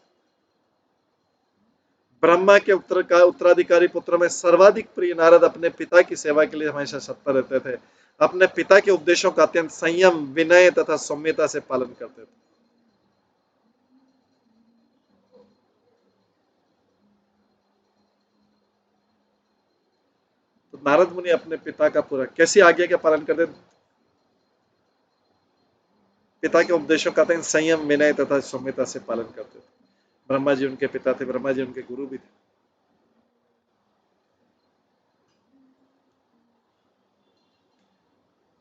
ब्रह्मा के उत्तराधिकारी पुत्रों में सर्वाधिक प्रिय नारद अपने पिता की सेवा के लिए हमेशा तत्पर रहते थे। अपने पिता के उपदेशों का अत्यंत संयम, विनय तथा सौम्यता से पालन करते थे। तो नारद मुनि अपने पिता का पूरा कैसी आज्ञा का पालन करते थे? पिता के उपदेशों का अत्यंत संयम, विनय तथा सौम्यता से पालन करते थे। ब्रह्मा जी उनके पिता थे, ब्रह्मा जी उनके गुरु भी थे।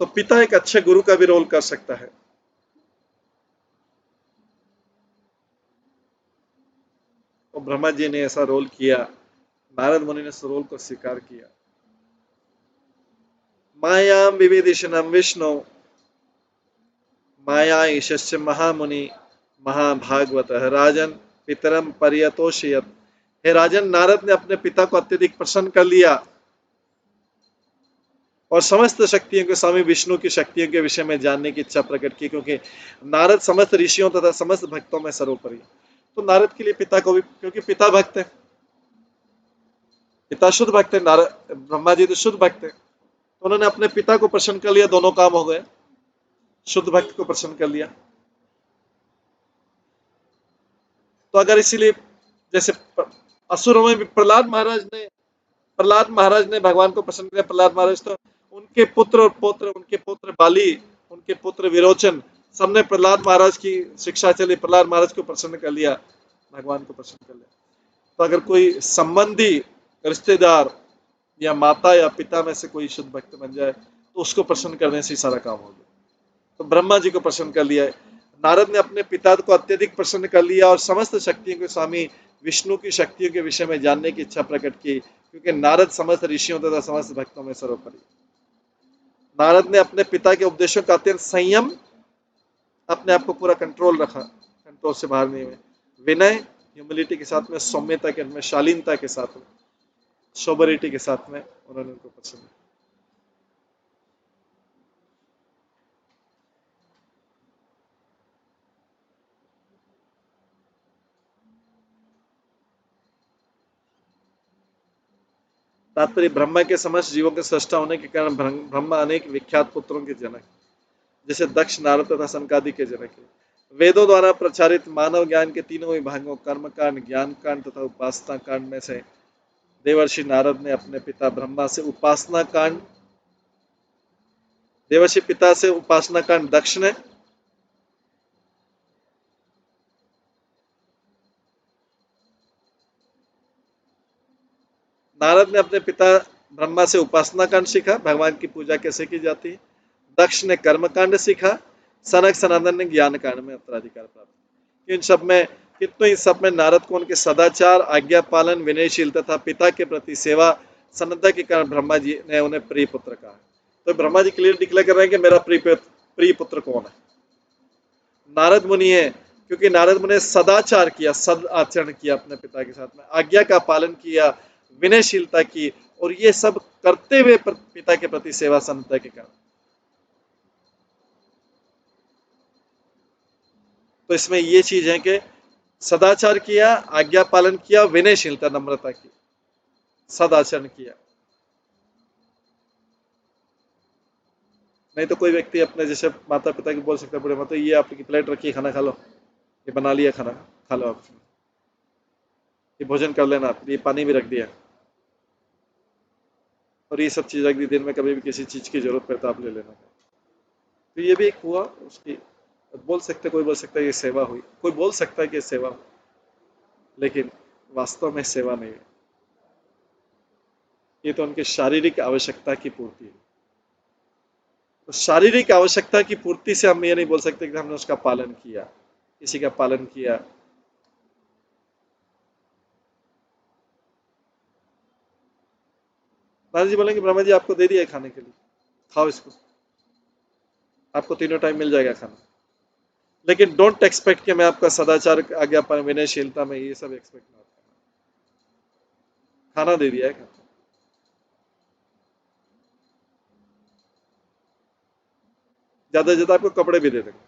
तो पिता एक अच्छे गुरु का भी रोल कर सकता है। और ब्रह्मा जी ने ऐसा रोल किया, नारद मुनि ने इस रोल को स्वीकार किया। मायां विविदिशनम विष्णु माया ईशस्य महामुनि महाभागवत राजन पितरम पर्यतोषयत। हे राजन, नारद ने अपने पिता को अत्यधिक प्रसन्न कर लिया और समस्त शक्तियों के स्वामी विष्णु की शक्तियों के विषय में जानने की इच्छा प्रकट की, क्योंकि नारद समस्त ऋषियों तथा समस्त भक्तों में सर्वोपरि। तो नारद के लिए पिता को भी, क्योंकि पिता भक्त है, पिता शुद्ध भक्त है, नारद ब्रह्मा जी तो शुद्ध भक्त है, तो उन्होंने अपने पिता को प्रसन्न कर लिया, दोनों काम हो गए, शुद्ध भक्त को प्रसन्न कर लिया। तो अगर इसीलिए जैसे असुरों में भी प्रहलाद महाराज ने भगवान को प्रसन्न किया। प्रहलाद महाराज तो उनके पुत्र और पौत्र, उनके पुत्र बाली, उनके पुत्र विरोचन, सबने प्रहलाद महाराज की शिक्षा चली, प्रहलाद महाराज को प्रसन्न कर लिया, भगवान को प्रसन्न कर लिया। तो अगर कोई संबंधी, रिश्तेदार या माता या पिता में से कोई शुद्ध भक्त बन जाए तो उसको प्रसन्न करने से ही सारा काम हो गया। तो ब्रह्मा जी को प्रसन्न कर लिया है। नारद ने अपने पिता को अत्यधिक प्रसन्न कर लिया और समस्त शक्तियों के स्वामी विष्णु की शक्तियों के विषय में जानने की इच्छा प्रकट की, क्योंकि नारद समस्त ऋषियों तथा समस्त भक्तों में सर्वोपरि। नारद ने अपने पिता के उपदेशों का अत्यंत संयम, अपने आप को पूरा कंट्रोल रखा, कंट्रोल से बाहर नहीं हुए, विनय ह्यूमिलिटी के साथ में, सौम्यता के में, शालीनता के साथ में, सोबरिटी के साथ में उन्होंने उनको पसंद किया। तात्पर्य, ब्रह्मा के समस्त जीवों के सृष्टा होने के कारण ब्रह्मा अनेक विख्यात पुत्रों के जनक, जैसे दक्ष, नारद तथा सनकादि के जनक है। वेदों द्वारा प्रचारित मानव ज्ञान के तीनों विभागों कर्म कांड, ज्ञान कांड तथा उपासना कांड में से देवर्षि नारद ने अपने पिता ब्रह्मा से उपासना कांड, देवर्षि पिता से उपासना कांड दक्ष ने, नारद ने अपने पिता ब्रह्मा से उपासना कांड सीखा, भगवान की पूजा कैसे की जाती है। दक्ष ने कर्म कांड सीखा, सनक सनातन ने ज्ञान कांड में उत्तराधिकार प्राप्त। इन सब में नारद को उनके सदाचार, आज्ञा पालन, विनयशील तथा पिता के प्रति सेवा, सन्नता के कारण ब्रह्मा जी ने उन्हें प्रिय पुत्र कहा। तो ब्रह्मा जी क्लियर डिक्लेयर कर रहे हैं कि मेरा प्रिय पुत्र कौन है? नारद मुनि है, क्योंकि नारद मुनि ने सदाचार किया, सद आचरण किया अपने पिता के साथ में, आज्ञा का पालन किया, विनयशीलता की, और ये सब करते हुए पिता के प्रति सेवा सन्नता के कारण। तो इसमें ये चीज है कि सदाचार किया, आज्ञा पालन किया, विनयशीलता, नम्रता की, सदाचरण किया। नहीं तो कोई व्यक्ति अपने जैसे माता पिता की बोल सकता है, बड़े माता ये आपकी प्लेट रखी, खाना खा लो, ये बना लिया खाना, खा लो आप, ये भोजन कर लेना, ये पानी भी रख दिया, और ये सब चीज रख दी, दिन में कभी भी किसी चीज की जरूरत पड़े तो आप ले लेना। तो ये भी एक हुआ उसकी, बोल सकते, कोई बोल सकता है ये सेवा हुई, कोई बोल सकता है कि सेवा हुई, लेकिन वास्तव में सेवा नहीं है, ये तो उनकी शारीरिक आवश्यकता की पूर्ति है। तो शारीरिक आवश्यकता की पूर्ति से हम ये नहीं बोल सकते कि हमने उसका पालन किया, किसी का पालन किया। नारद जी बोलेंगे ब्रह्मा जी आपको दे दिया खाने के लिए, खाओ इसको, आपको तीनों टाइम मिल जाएगा खाना, लेकिन डोंट एक्सपेक्ट कि मैं आपका सदाचार, आज्ञा पालन, विनयशीलता में ये सब एक्सपेक्ट ना करना। खाना दे दिया है, ज्यादा से ज्यादा आपको कपड़े भी दे देंगे,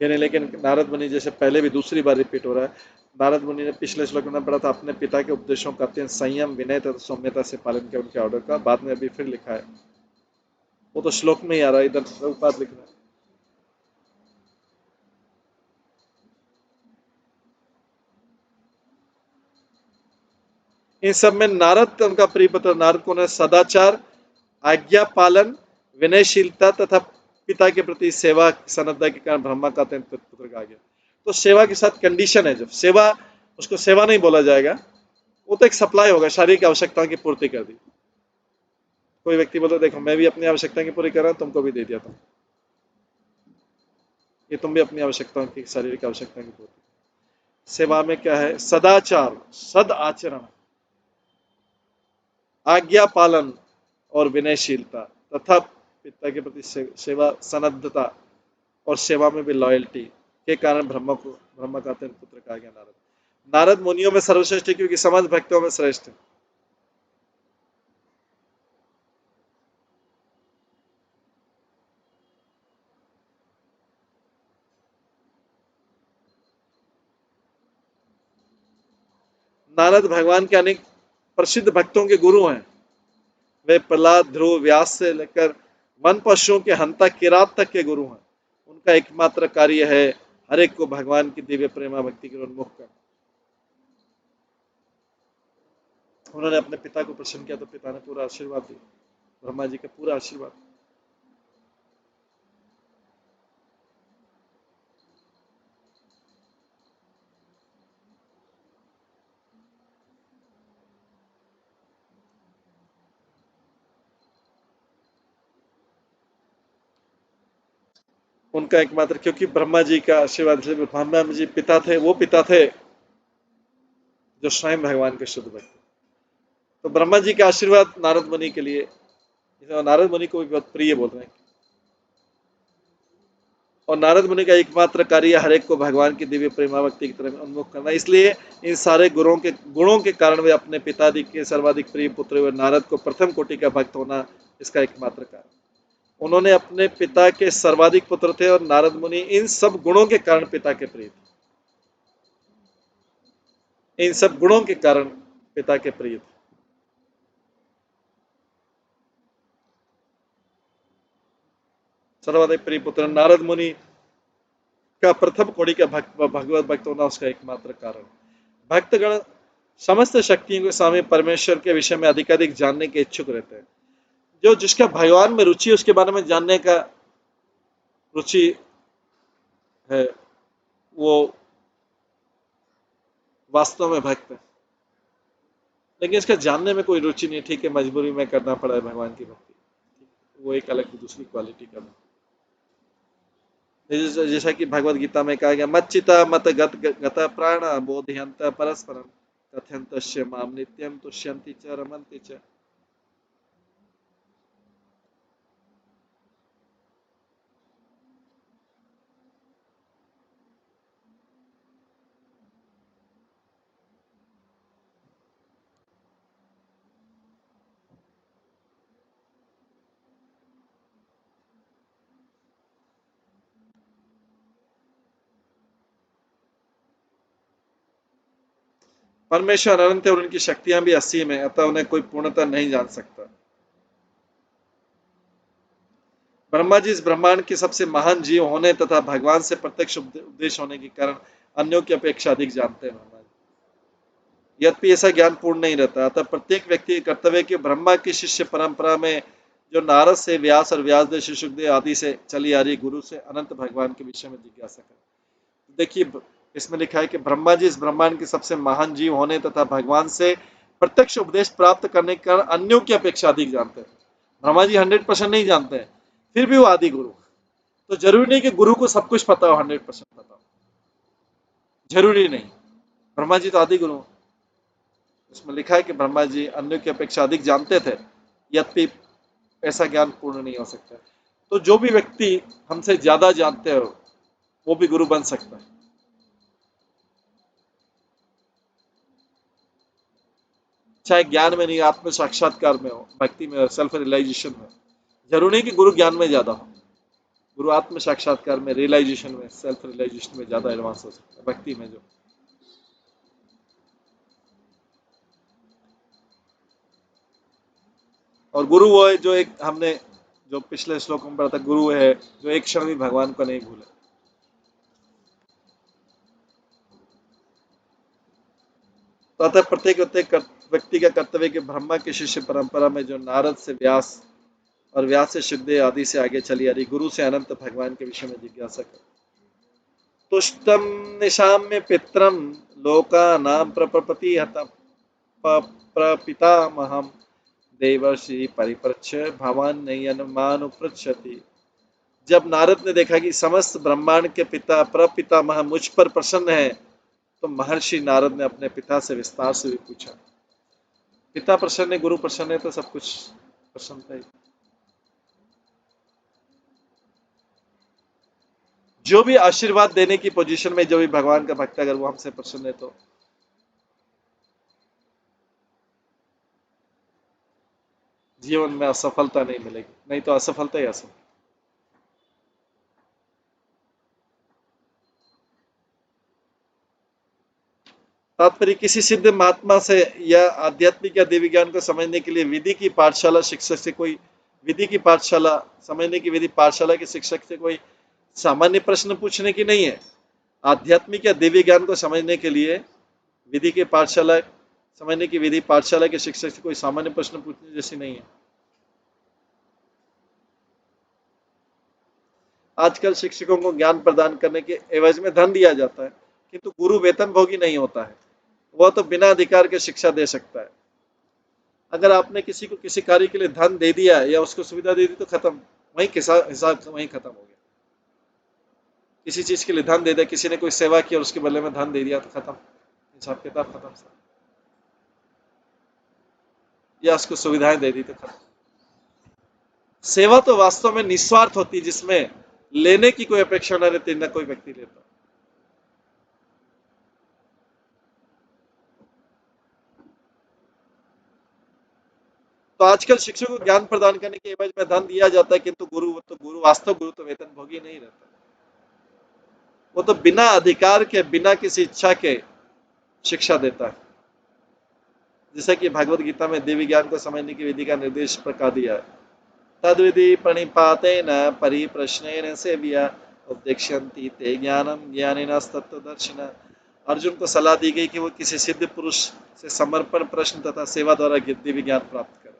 यानी। लेकिन नारद मुनि, जैसे पहले भी दूसरी बार रिपीट हो रहा है, नारद मुनि ने पिछले श्लोक में पढ़ा था, अपने पिता के उपदेशों का अत्यंत संयम, विनय तथा सौम्यता से पालन किया, उनके ऑर्डर का। बाद में अभी फिर लिखा है, वो तो श्लोक में ही आ रहा है, इधर बात लिख रहा है। इन सब में नारद उनका प्रिय पुत्र, नारद को सदाचार, आज्ञा पालन, विनयशीलता तथा पिता के प्रति सेवा सन्नद्धता के कारण ब्रह्मा का अत्यंत पुत्र कहा गया। तो सेवा के साथ कंडीशन है, जब सेवा, उसको सेवा नहीं बोला जाएगा, वो तो एक सप्लाई होगा, शारीरिक आवश्यकताओं की पूर्ति कर दी। कोई व्यक्ति बोलता देखो मैं भी अपनी आवश्यकता की पूरी कर रहा हूं, तुमको भी दे दिया तुम, ये तुम भी अपनी आवश्यकताओं की, शारीरिक आवश्यकताओं की पूर्ति। सेवा में क्या है? सदाचार, सद आचरण, आज्ञा पालन और विनयशीलता तथा पिता के प्रति सेवा सन्नद्धता और सेवा में भी लॉयल्टी के कारण ब्रह्मा का अत्यंत पुत्र कहा गया नारद। नारद मुनियों में सर्वश्रेष्ठ है क्योंकि समस्त भक्तों में श्रेष्ठ है। नारद भगवान के अनेक प्रसिद्ध भक्तों के गुरु हैं। वे प्रहलाद, ध्रुव, व्यास से लेकर वन पशुओं के हंता किरात तक के गुरु हैं। उनका एकमात्र कार्य है हर एक को भगवान की दिव्य प्रेमा भक्ति के उन्मुख करना। उन्होंने अपने पिता को प्रसन्न किया तो पिता ने पूरा आशीर्वाद दिया, ब्रह्मा जी का पूरा आशीर्वाद। उनका एकमात्र, क्योंकि ब्रह्मा जी का आशीर्वाद, ब्रह्मा जी पिता थे, वो पिता थे जो स्वयं भगवान के शुद्ध भक्त। तो ब्रह्मा जी का आशीर्वाद नारद मुनि के लिए, नारद मुनि को भी बहुत प्रिय बोल रहे हैं। और नारद मुनि का एकमात्र कार्य हर एक को भगवान की दिव्य प्रेमा भक्ति की तरफ उन्मुख करना। इसलिए इन सारे गुणों के कारण वे अपने पिताजी के सर्वाधिक प्रिय पुत्र हुए। नारद को प्रथम कोटि का भक्त होना इसका एकमात्र कारण। उन्होंने अपने पिता के सर्वाधिक पुत्र थे और नारद मुनि इन सब गुणों के कारण पिता के प्रिय थे। इन सब गुणों के कारण पिता के प्रिय थे। सर्वाधिक प्रिय पुत्र नारद मुनि का प्रथम कोटि का भगवत भक्त होना उसका एकमात्र कारण। भक्तगण समस्त शक्तियों के स्वामी परमेश्वर के विषय में अधिकाधिक जानने के इच्छुक रहते हैं। जो जिसका भगवान में रुचि, उसके बारे में जानने का रुचि है, वो वास्तव में भक्त है। लेकिन इसका जानने में कोई रुचि नहीं, ठीक है मजबूरी में करना पड़ा है भगवान की भक्ति, वो एक अलग दूसरी क्वालिटी का। जैसा कि भगवत गीता में कहा गया, मत चिता मत गत प्राण बोधयंत परस्परम कथयंतस्य माम नित्यम तुष्यन्ति च रमन्ति च। परमेश्वर अनंत है और उनकी शक्तियां भी असीम है, अतः उन्हें कोई पूर्णता नहीं जान सकता। ब्रह्मा जी इस ब्रह्मांड के सबसे महान जीव होने तथा भगवान से प्रत्यक्ष उपदेश होने के कारण अन्यों की अपेक्षा अधिक जानते हैं। ब्रह्मा जी यद्यपि ऐसा ज्ञान पूर्ण नहीं रहता, अतः प्रत्येक व्यक्ति के कर्तव्य कि ब्रह्मा की शिष्य परंपरा में जो नारद से व्यास और व्यासदेव से शुकदेव आदि से चली आ रही गुरु से अनंत भगवान के विषय में जिज्ञासा करें। देखिए इसमें लिखा है कि ब्रह्मा जी इस ब्रह्मांड के सबसे महान जीव होने तथा भगवान से प्रत्यक्ष उपदेश प्राप्त करने के कारण अन्यों की अपेक्षा अधिक जानते हैं। ब्रह्मा जी 100% नहीं जानते हैं, फिर भी वो आदि गुरु। तो जरूरी नहीं कि गुरु को सब कुछ पता हो, 100% पता हो, जरूरी नहीं। ब्रह्मा जी तो आदि गुरु। इसमें लिखा है कि ब्रह्मा जी अन्यों की अपेक्षा अधिक जानते थे, यद्यपि ऐसा ज्ञान पूर्ण नहीं हो सकता। तो जो भी व्यक्ति हमसे ज्यादा जानते हो वो भी गुरु बन सकता है। चाहे ज्ञान में नहीं, आत्म साक्षात्कार में हो, भक्ति में हो, सेल्फ रियलाइजेशन में। जरूरी नहीं कि गुरु ज्ञान में ज्यादा हो, गुरु आत्म साक्षात्कार में, रियलाइजेशन में, सेल्फ रियलाइजेशन में ज्यादा एडवांस हो सकता है, भक्ति में जो। और गुरु वो है जो एक, हमने जो पिछले श्लोक में पढ़ा था, गुरु है जो एक क्षण भी भगवान को नहीं भूले। तो अतः प्रत्येक व्यक्ति का कर्तव्य कि ब्रह्मा के शिष्य परंपरा में जो नारद से व्यास और व्यास से सुखदेव आदि से आगे चली आ रही गुरु से अनंत भगवान के विषय में जिज्ञासा कर। तुष्टम निशाम्य पित्रम लोका नाम प्रपति हतम प्रपितामहम देवर्षि परिप्रच्छ भवान नयनमानुपृच्छति। जब नारद ने देखा कि समस्त ब्रह्मांड के पिता प्रपितामह मुझ पर प्रसन्न है, तो महर्षि नारद ने अपने पिता से विस्तार से भी पूछा। पिता प्रसन्न है, गुरु प्रसन्न है, तो सब कुछ प्रसन्न है। जो भी आशीर्वाद देने की पोजीशन में जो भी भगवान का भक्त, अगर वो हमसे प्रसन्न है तो जीवन में असफलता नहीं मिलेगी, नहीं तो असफलता ही असफलता। तात्पर्य किसी सिद्ध महात्मा से या आध्यात्मिक या देवी ज्ञान को समझने के लिए विधि की पाठशाला शिक्षक से कोई विधि की पाठशाला समझने की विधि पाठशाला के शिक्षक से कोई सामान्य प्रश्न पूछने की नहीं है। आध्यात्मिक या देवी ज्ञान को समझने के लिए विधि की पाठशाला समझने की विधि पाठशाला के शिक्षक से कोई सामान्य प्रश्न पूछने जैसी नहीं है। आजकल शिक्षकों को ज्ञान प्रदान करने के एवज में धन दिया जाता है, किंतु गुरु वेतन भोगी नहीं होता है। वह तो बिना अधिकार के शिक्षा दे सकता है। अगर आपने किसी को किसी कार्य के लिए धन दे दिया या उसको सुविधा दे दी तो खत्म, वहीं हिसाब वहीं खत्म हो गया। किसी चीज के लिए धन दे दिया, किसी ने कोई सेवा की और उसके बदले में धन दे दिया तो खत्म, हिसाब किताब खत्म। या उसको सुविधाएं दे दी तो खत्म। सेवा तो वास्तव में निस्वार्थ होती है, जिसमें लेने की कोई अपेक्षा न रहती, न कोई व्यक्ति लेता। तो आजकल शिक्षकों को ज्ञान प्रदान करने के एवज में धन दिया जाता है, किंतु गुरु वास्तव गुरु तो वेतन भोगी नहीं रहता। वो तो बिना अधिकार के, बिना किसी इच्छा के शिक्षा देता है। जैसा कि भगवत गीता में देवी ज्ञान को समझने की विधि का निर्देश प्रकार दिया है। तद्विधि प्रणिपातेन परिप्रश्नेन सेव्या उपदेक्ष्यन्ति ते ज्ञानम ज्ञानिनस्तत्त्वदर्शिनः। अर्जुन को सलाह दी गई कि वो किसी सिद्ध पुरुष से समर्पण प्रश्न तथा सेवा द्वारा दिव्य ज्ञान प्राप्त करे।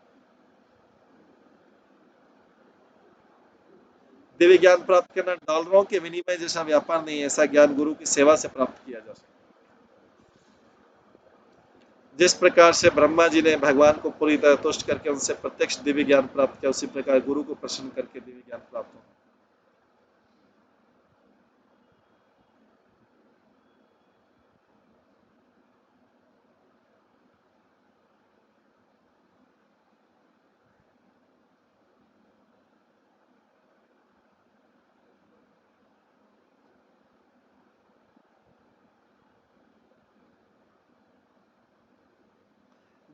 दिव्य ज्ञान प्राप्त करना डॉलरों के विनिमय जैसा व्यापार नहीं है। ऐसा ज्ञान गुरु की सेवा से प्राप्त किया जा सकता है। जिस प्रकार से ब्रह्मा जी ने भगवान को पूरी तरह तुष्ट करके उनसे प्रत्यक्ष दिव्य ज्ञान प्राप्त किया, उसी प्रकार गुरु को प्रसन्न करके दिव्य ज्ञान प्राप्त हो।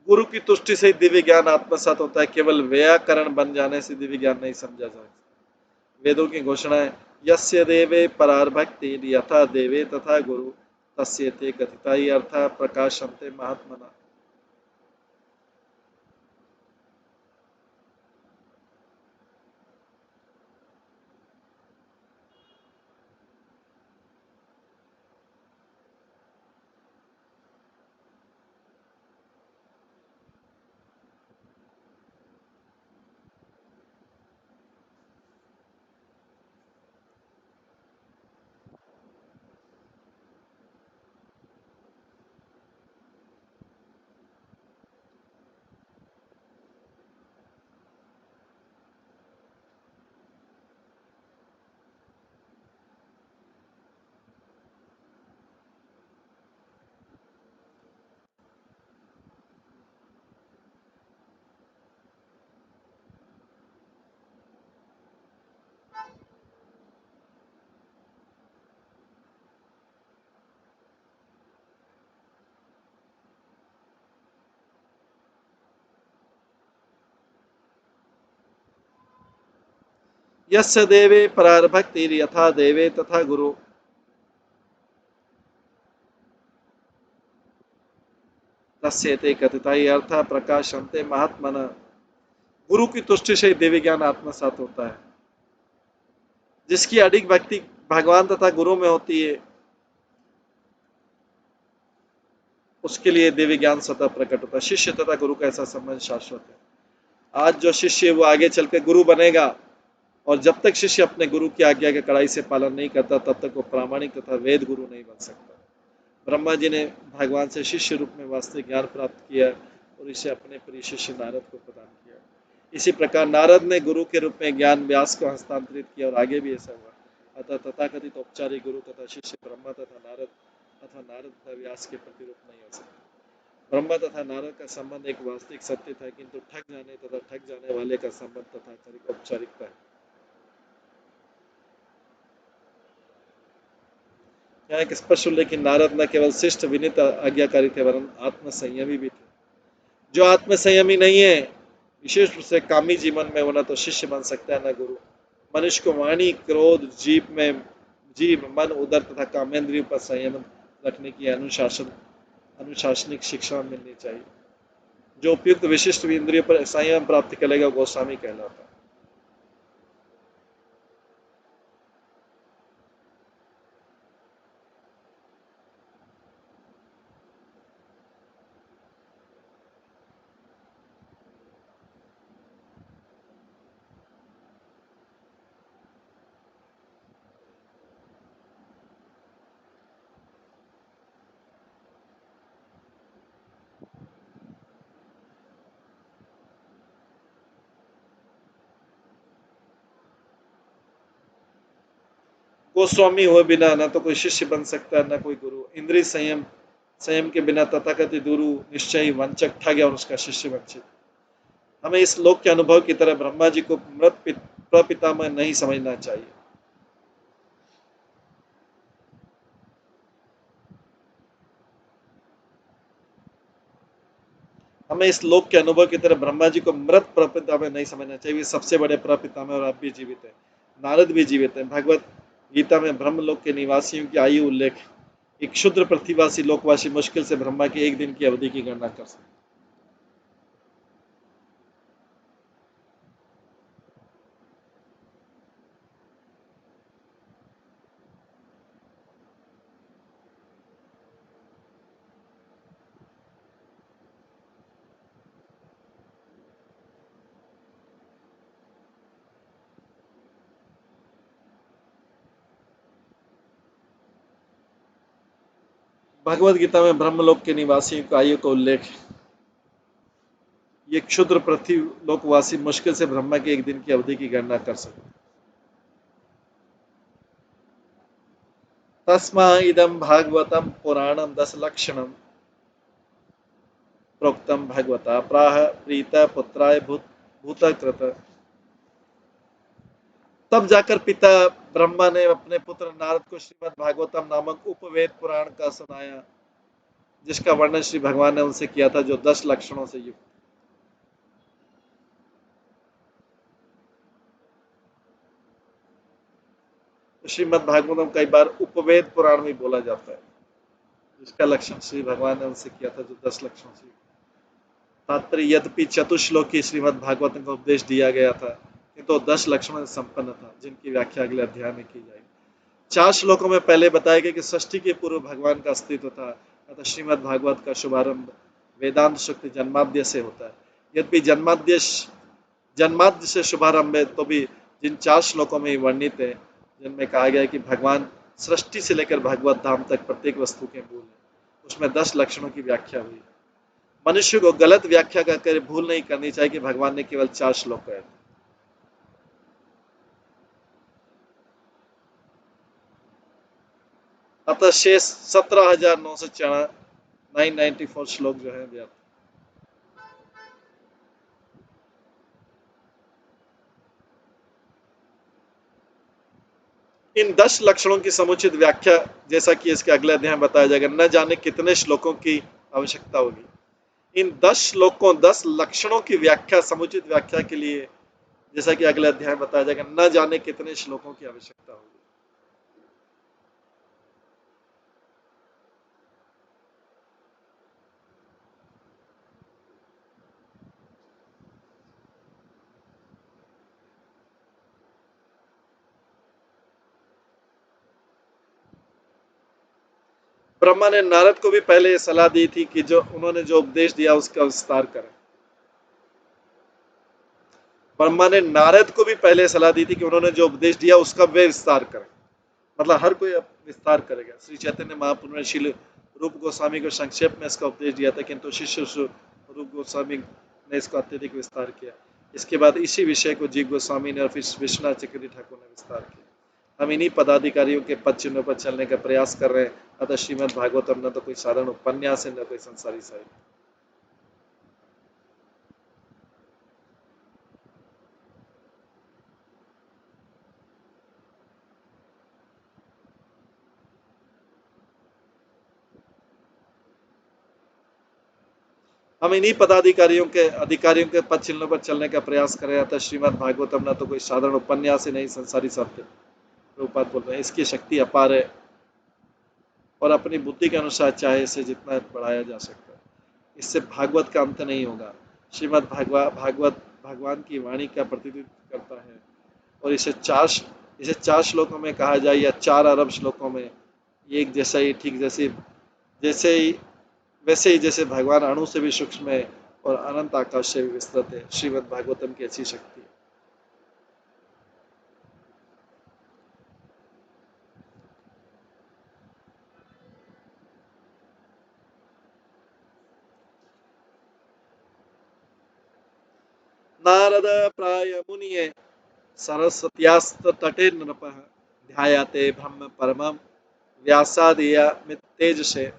गुरु की तुष्टि से दिव्य ज्ञान आत्मसात होता है। केवल व्याकरण बन जाने से दिव्य ज्ञान नहीं समझा जा सकता। वेदों की घोषणा है, यस्य देवे परार्भक्ति यथा देवे तथा गुरु तस्य ते कथिता अर्था प्रकाशन्ते महात्मना। यस्य देवे परार्भक्ति यथा देवे तथा गुरु तस्य ते कथिता अर्था प्रकाशन्ते महात्मना। गुरु की तुष्टि से दिव्य ज्ञान आत्मसात होता है। जिसकी अधिक भक्ति भगवान तथा गुरु में होती है, उसके लिए दिव्य ज्ञान स्वतः प्रकट होता है। शिष्य तथा गुरु का ऐसा संबंध शाश्वत है। आज जो शिष्य है वो आगे चलकर गुरु बनेगा, और जब तक शिष्य अपने गुरु की आज्ञा के कड़ाई से पालन नहीं करता तब तक वो प्रामाणिक तथा वेद गुरु नहीं बन सकता। ब्रह्मा जी ने भगवान से शिष्य रूप में वास्तविक ज्ञान प्राप्त किया और इसे अपने प्रिय शिष्य नारद को प्रदान किया। इसी प्रकार नारद ने गुरु के रूप में ज्ञान व्यास को हस्तांतरित किया और आगे भी ऐसा हुआ। अतः तथाकथित औपचारिक गुरु तथा शिष्य ब्रह्मा तथा नारद अथवा नारद तथा व्यास के प्रतिरूप नहीं हो सकते। ब्रह्मा तथा नारद का संबंध एक वास्तविक सत्य था, किंतु ठग जाने तथा ठग जाने वाले का संबंध तथा औपचारिकता है। यहाँ एक स्पष्ट उल्लेख कि नारद न केवल शिष्ट विनीत आज्ञाकारी थे वरन आत्म संयमी भी थे। जो आत्म संयमी नहीं है, विशेष रूप से कामी जीवन में, वो न तो शिष्य बन सकता है न गुरु। मनुष्य को वाणी, क्रोध, जीव, मन, उदर तथा कामेंद्रियों पर संयम रखने की अनुशासनिक शिक्षा मिलनी चाहिए। जो उपयुक्त विशिष्ट इंद्रियों पर संयम प्राप्त करेगा गोस्वामी कहलाता है। गोस्वामी हुए बिना न तो कोई शिष्य बन सकता है न कोई गुरु। इंद्रिय संयम के बिना तथाकथित गुरु निश्चय वंचक, ठग और उसका शिष्य वंचित। हमें इस लोक के अनुभव की तरह ब्रह्मा जी को मृत प्रपितामह नहीं समझना चाहिए। हमें इस लोक के अनुभव की तरह ब्रह्मा जी को मृत प्रपितामह नहीं समझना चाहिए। वे सबसे बड़े प्रपितामह और अब भी जीवित है। नारद भी जीवित है। भगवत गीता में ब्रह्मलोक के निवासियों की आयु उल्लेख। एक क्षुद्र पृथ्वीवासी लोकवासी मुश्किल से ब्रह्मा की एक दिन की अवधि की गणना कर सकते। भगवत गीता में ब्रह्मलोक के निवासियों की आयु का उल्लेख है। ये क्षुद्र पृथ्वी लोकवासी मुश्किल से ब्रह्मा की एक दिन की अवधि की गणना कर सकते। तस्मा इदम भागवतम पुराणम 10 लक्षणम प्रोक्तम भगवता प्राह प्रीत पुत्राय भूतकृत। तब जाकर पिता ब्रह्मा ने अपने पुत्र नारद को श्रीमद् भागवतम नामक उपवेद पुराण का सुनाया, जिसका वर्णन श्री भगवान ने उनसे किया था, जो 10 लक्षणों से युक्त। श्रीमद् भागवतम कई बार उपवेद पुराण भी बोला जाता है, जिसका लक्षण श्री भगवान ने उनसे किया था, जो 10 लक्षणों से युक्त। तात्पर्य, यद्यपि चतुश्लोकी श्रीमद् भागवतम का उपदेश दिया गया था, किंतु 10 लक्षणों से संपन्न था, जिनकी व्याख्या अगले अध्याय में की जाएगी। 4 श्लोकों में पहले बताया गया कि सृष्टि के पूर्व भगवान का अस्तित्व था, अतः श्रीमद् भागवत का शुभारंभ वेदांत सूक्त जन्माद्य से होता है। यद्यपि जन्माद्य से शुभारंभ है, तो भी जिन 4 श्लोकों में वर्णित है, जिनमें कहा गया है कि भगवान सृष्टि से लेकर भगवत धाम तक प्रत्येक वस्तु के मूल है, उसमें 10 लक्षणों की व्याख्या हुई। मनुष्य को गलत व्याख्या करके भूल नहीं करनी चाहिए कि भगवान ने केवल 4 श्लोक कहे थे। अतः शेष 17,994 श्लोक जो है व्यर्थ। इन 10 लक्षणों की समुचित व्याख्या, जैसा कि इसके अगले अध्याय में बताया जाएगा, न जाने कितने श्लोकों की आवश्यकता होगी। इन 10 लक्षणों की व्याख्या, समुचित व्याख्या के लिए, जैसा कि अगले अध्याय में बताया जाएगा, न जाने कितने श्लोकों की आवश्यकता होगी। ब्रह्मा ने नारद को भी पहले सलाह दी थी कि जो उन्होंने जो उपदेश दिया उसका विस्तार करें। ब्रह्मा ने नारद को भी पहले सलाह दी थी कि उन्होंने जो उपदेश दिया उसका वे विस्तार करें, मतलब हर कोई अब विस्तार करेगा। श्री चैतन्य महाप्रभु ने श्रील रूप गोस्वामी को संक्षेप में इसका उपदेश दिया था, किंतु शिष्य रूप गोस्वामी ने इसको अत्यधिक विस्तार किया। इसके बाद इसी विषय को जीव गोस्वामी ने और फिर विश्वनाथ चक्रवर्ती ठाकुर ने विस्तार किया। हम इन्हीं पदाधिकारियों के पद चिन्हों पर चलने का प्रयास कर रहे हैं, अतः श्रीमद् भागवतम न तो कोई साधारण उपन्यास है, न कोई संसारी साहित्य। हम इन्हीं पदाधिकारियों के अधिकारियों के पद चिन्हों पर चलने का प्रयास कर रहे हैं, अतः श्रीमद् भागवतम न तो कोई साधारण उपन्यास है, नहीं संसारी सत्य। प्रभुपाद बोल रहे हैं, इसकी शक्ति अपार है और अपनी बुद्धि के अनुसार चाहे इसे जितना बढ़ाया जा सकता है। इससे भागवत का अंत नहीं होगा। श्रीमद् भागवत भगवान की वाणी का प्रतिनिधित्व करता है और इसे चार श्लोकों में कहा जाए या 4 अरब श्लोकों में, एक जैसा ही ठीक वैसे ही जैसे भगवान अणु से भी सूक्ष्म है और अनंत आकाश से भी विस्तृत है। श्रीमद् भागवतम की ऐसी शक्ति है। नारद प्राय मुनिये सरस्वत्यास्त तटे नृपः ध्यायाते ब्रह्म परमं व्यासादिया तेज से।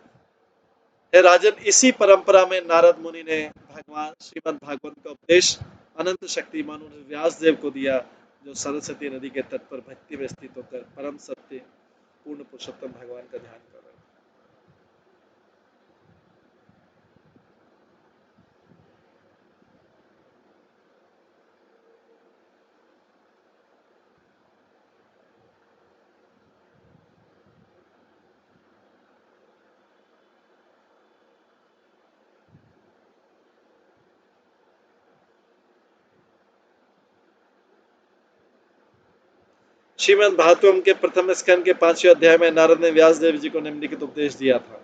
हे राजन, इसी परंपरा में नारद मुनि ने भगवान श्रीमद् भागवत का उपदेश अनंत शक्तिमान व्यास देव को दिया, जो सरस्वती नदी के तट पर भक्ति में स्थित होकर परम सत्य पूर्ण पुरुषोत्तम भगवान का ध्यान कर रहे हैं। श्रीमद् भागवतम के प्रथम स्कंद के 5वें अध्याय में नारद ने व्यास देव जी को निम्नलिखित उपदेश दिया था।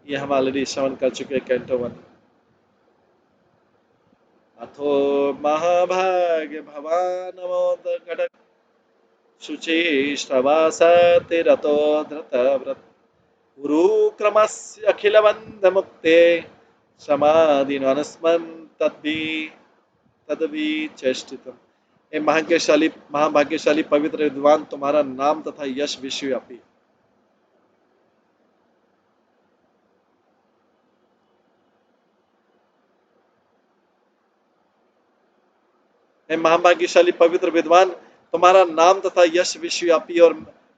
ये हम ऑलरेडी श्रवण कर चुके हैं, कैंटो 1। अथो महाभाग भवानमोदघटक शुचि श्रवासतिरतो धृतव्रत गुरु क्रमस्य अखिल बंध मुक्ते समाधिनस्मन् तद्भी चेष्टितम्। हे महाभाग्यशाली पवित्र विद्वान, तुम्हारा नाम तथा यश विश्वव्यापी। हे महाभाग्यशाली पवित्र विद्वान, तुम्हारा नाम तथा यश विश्वव्यापी और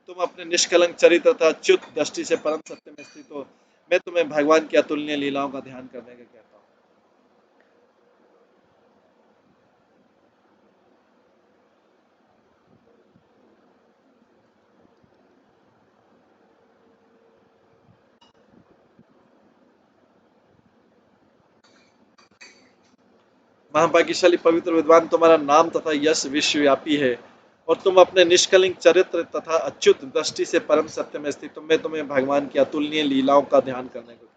तुम अपने निष्कलंक चरित्र तथा अच्युत दृष्टि से परम सत्य में स्थित हो। मैं तुम्हें भगवान की अतुलनीय लीलाओं का ध्यान करने का कहता हूँ। महाभाग्यशाली पवित्र विद्वान, तुम्हारा नाम तथा यश विश्वव्यापी है और तुम अपने निष्कलंक चरित्र तथा अच्युत दृष्टि से परम सत्य में स्थित। मैं तुम्हें भगवान की अतुलनीय लीलाओं का ध्यान करने को कहता हूँ।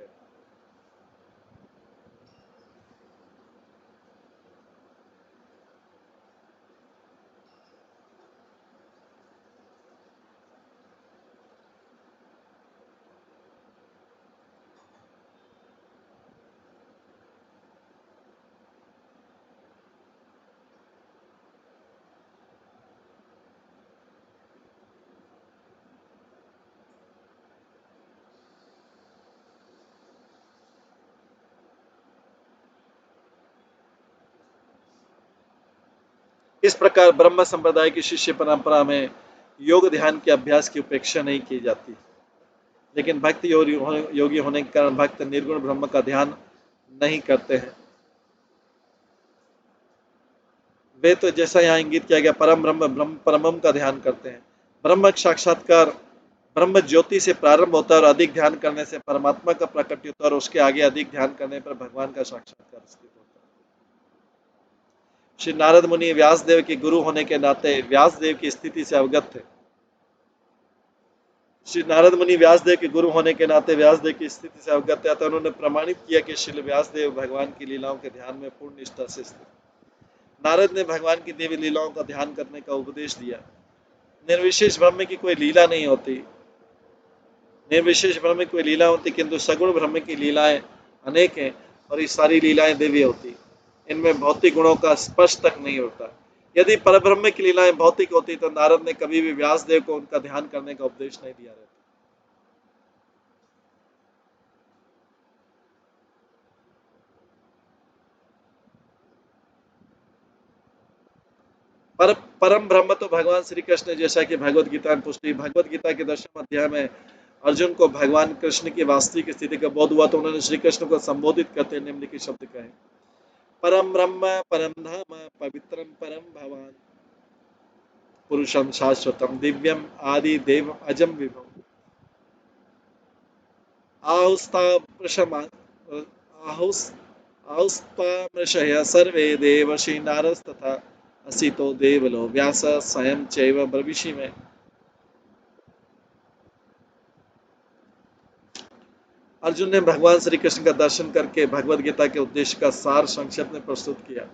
इस प्रकार ब्रह्म संप्रदाय की शिष्य परंपरा में योग ध्यान के अभ्यास की उपेक्षा नहीं की जाती, लेकिन भक्त योगी होने के कारण भक्त निर्गुण ब्रह्म का ध्यान नहीं करते हैं। वे तो जैसा यहाँ इंगित किया गया ब्रह्म परमम का ध्यान करते हैं। ब्रह्म साक्षात्कार ब्रह्म ज्योति से प्रारंभ होता है और अधिक ध्यान करने से परमात्मा का प्रकट होता है और उसके आगे अधिक ध्यान करने पर भगवान का साक्षात्कार स्थित होता है। श्री नारद मुनि व्यास देव के गुरु होने के नाते व्यास देव की स्थिति से अवगत थे। श्री नारद मुनि व्यास देव के गुरु होने के नाते व्यास देव की स्थिति से अवगत थे, तो उन्होंने प्रमाणित किया कि श्री व्यास देव भगवान की लीलाओं के ध्यान में पूर्ण निष्ठा से स्थित। नारद ने भगवान की देवी लीलाओं का ध्यान करने का उपदेश दिया। निर्विशेष ब्रह्म की कोई लीला नहीं होती, निर्विशेष ब्रह्म की कोई लीला होती, किंतु सगुण ब्रह्म की लीलाएं अनेक हैं और ये सारी लीलाएं दिव्य होती। इनमें भौतिक गुणों का स्पर्श तक नहीं होता। यदि परब्रह्म की लीलाएं भौतिक होती तो नारद ने कभी भी व्यास देव को उनका ध्यान करने का उपदेश नहीं दिया रहता। परम ब्रह्म तो भगवान श्री कृष्ण, जैसा कि भगवत गीता में पुष्टि। भगवत गीता के 10वें अध्याय में अर्जुन को भगवान कृष्ण की वास्तविक स्थिति का बोध हुआ तो उन्होंने श्री कृष्ण को संबोधित करते निम्नलिखित शब्द कहे, परम ब्रह्म परम धाम पवित्रम परम भवान पुरुषम शाश्वतम दिव्यम आदि देव अजम विभव आहुस्तामृष सर्वे देवर्षि नारस्तथा असितो देवलो व्यास स्वयं चैव ब्रवीषि में। अर्जुन ने भगवान श्री कृष्ण का दर्शन करके भगवद गीता के उद्देश्य का सार संक्षेप में प्रस्तुत किया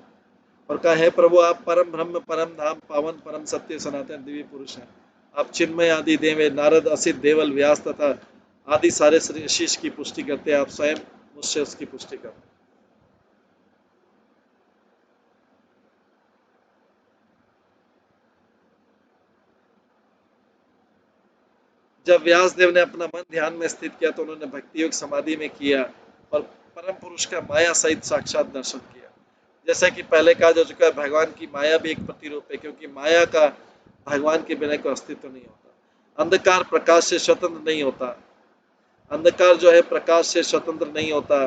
और कहा, है प्रभु, आप परम ब्रह्म परम धाम पावन परम सत्य सनातन दिव्य पुरुष हैं। आप चिन्मय आदि देव नारद असित देवल व्यास तथा आदि सारे शीश की पुष्टि करते हैं। आप स्वयं मुझसे उसकी पुष्टि करते हैं। जब व्यास देव ने अपना मन ध्यान में स्थित किया तो उन्होंने भक्ति योग समाधि में किया और परम पुरुष का माया सहित साक्षात दर्शन किया। जैसा कि पहले कहा जा चुका है, भगवान की माया भी एक प्रतिरूप है, क्योंकि माया का भगवान के बिना कोई अस्तित्व नहीं होता। अंधकार प्रकाश से स्वतंत्र नहीं होता, अंधकार जो है प्रकाश से स्वतंत्र नहीं होता,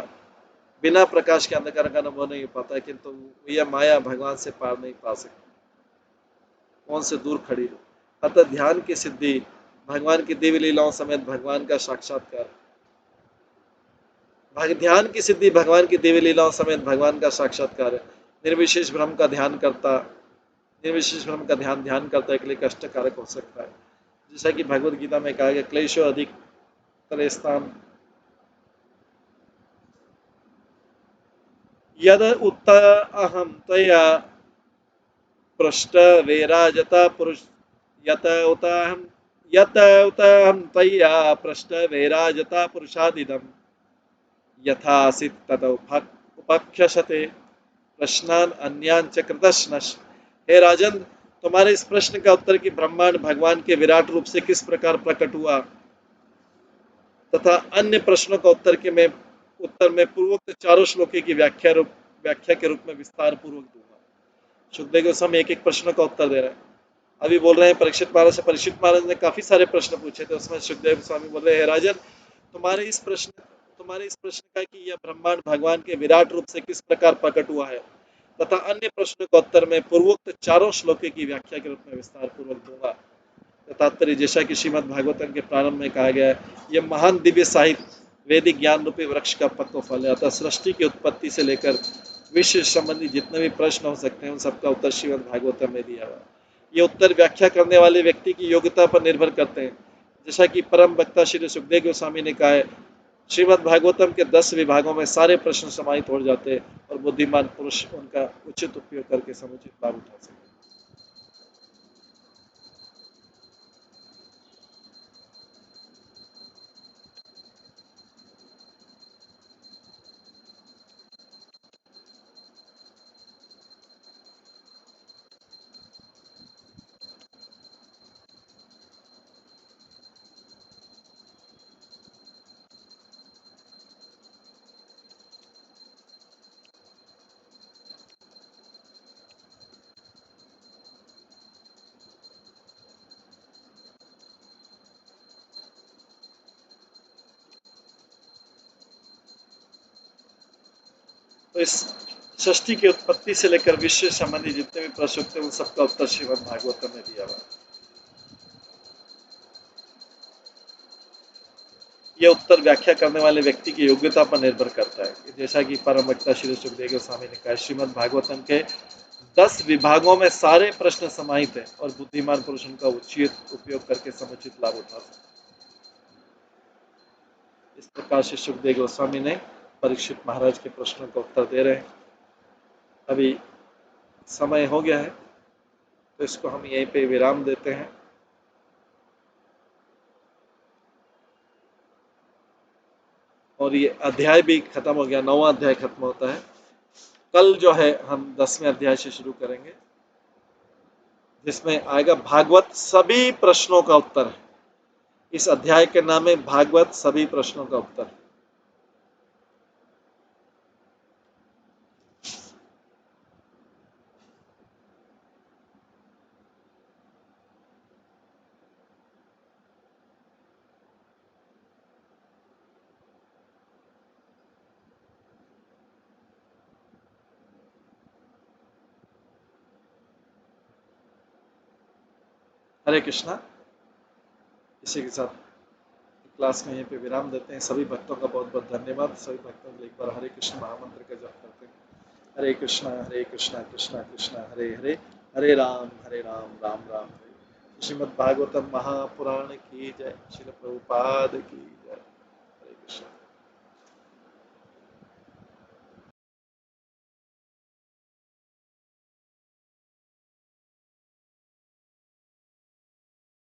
बिना प्रकाश के अंधकार का अनुभव नहीं हो पाता, किंतु यह माया भगवान से पार नहीं पा सकती, कौन से दूर खड़ी हो। अतः ध्यान की सिद्धि भगवान की दिव्य लीलाओं समेत भगवान का साक्षात्कार, ध्यान की सिद्धि भगवान की दिव्य लीलाओं समेत भगवान का साक्षात्कार है। निर्विशेष ब्रह्म का ध्यान करता, निर्विशेष ब्रह्म का ध्यान करता के लिए कष्टकारक हो सकता है। जैसा कि भगवत गीता में कहा गया, क्लेशो अधिक तलेस्तान यद उत्त अहम तया पृष्ठ वेराजता पुरुष यत उताहम तया पृष्ठ वेराजता पुरुषादिदम यथासित तद उपक्षते प्रश्नान अन्यान च कृतश्नश। हे राजन, तुम्हारे इस प्रश्न का उत्तर कि ब्रह्मांड भगवान के विराट रूप से किस प्रकार प्रकट हुआ तथा अन्य प्रश्नों का उत्तर में पूर्वोक्त चारों श्लोकों की व्याख्या के रूप में विस्तार पूर्वक दूंगा। सुखदेव गोस्वामी एक एक प्रश्न का उत्तर दे रहे हैं। अभी बोल रहे हैं परीक्षित महाराज से, परीक्षित महाराज ने काफी सारे प्रश्न पूछे थे, उसमें सुखदेव गोस्वामी बोल रहे हैं, राजन, तुम्हारे इस प्रश्न का कि यह ब्रह्मांड भगवान के विराट रूप से किस प्रकार प्रकट हुआ है तथा अन्य प्रश्नों का उत्तर में पूर्वोक्त चारों श्लोकों की व्याख्या के रूप में विस्तार पूर्वक दूंगा। तात्पर्य जैसा कि श्रीमद् भागवतम के प्रारंभ में कहा गया है, यह महान दिव्य साहित्य वैदिक ज्ञान रूपी वृक्ष का पक्व फल है। अतः सृष्टि की उत्पत्ति से लेकर विश्व संबंधी जितने भी प्रश्न हो सकते हैं उन सबका उत्तर श्रीमद् भागवतम में दिया हुआ। ये उत्तर व्याख्या करने वाले व्यक्ति की योग्यता पर निर्भर करते हैं। जैसा कि परम वक्ता श्री सुखदेव गोस्वामी ने कहा है, श्रीमद् भागवतम के 10 विभागों में सारे प्रश्न समाहित हो जाते हैं और बुद्धिमान पुरुष उनका उचित उपयोग करके समुचित लाभ उठा सकते हैं। तो इस सृष्टि की उत्पत्ति से लेकर विश्व संबंधी जितने भी प्रश्न थे उन सबका उत्तर श्रीमद् भागवतम में दिया हुआ। यह उत्तर व्याख्या करने वाले व्यक्ति की योग्यता पर निर्भर करता है। जैसा कि परम वक्ता श्री सुखदेव गोस्वामी ने कहा, श्रीमद् भागवतम के 10 विभागों में सारे प्रश्न समाहित हैं और बुद्धिमान पुरुष उनका उचित उपयोग करके समुचित लाभ उठा सकते। इस प्रकार से सुखदेव गोस्वामी ने परीक्षित महाराज के प्रश्नों का उत्तर दे रहे हैं। अभी समय हो गया है, तो इसको हम यहीं पे विराम देते हैं। और ये अध्याय भी खत्म हो गया, 9वां अध्याय खत्म होता है। कल जो है हम 10वें अध्याय से शुरू करेंगे, जिसमें आएगा भागवत सभी प्रश्नों का उत्तर। इस अध्याय के नाम है भागवत सभी प्रश्नों का उत्तर। हरे कृष्णा। इसी के साथ क्लास में यहीं पे विराम देते हैं। सभी भक्तों का बहुत बहुत धन्यवाद। सभी भक्तों के लिए एक बार हरे कृष्ण महामंत्र का जप करते हैं। हरे कृष्णा कृष्णा कृष्णा हरे हरे, हरे राम राम राम हरे। श्रीमद् भागवतम महापुराण की जय। श्रील प्रभुपाद की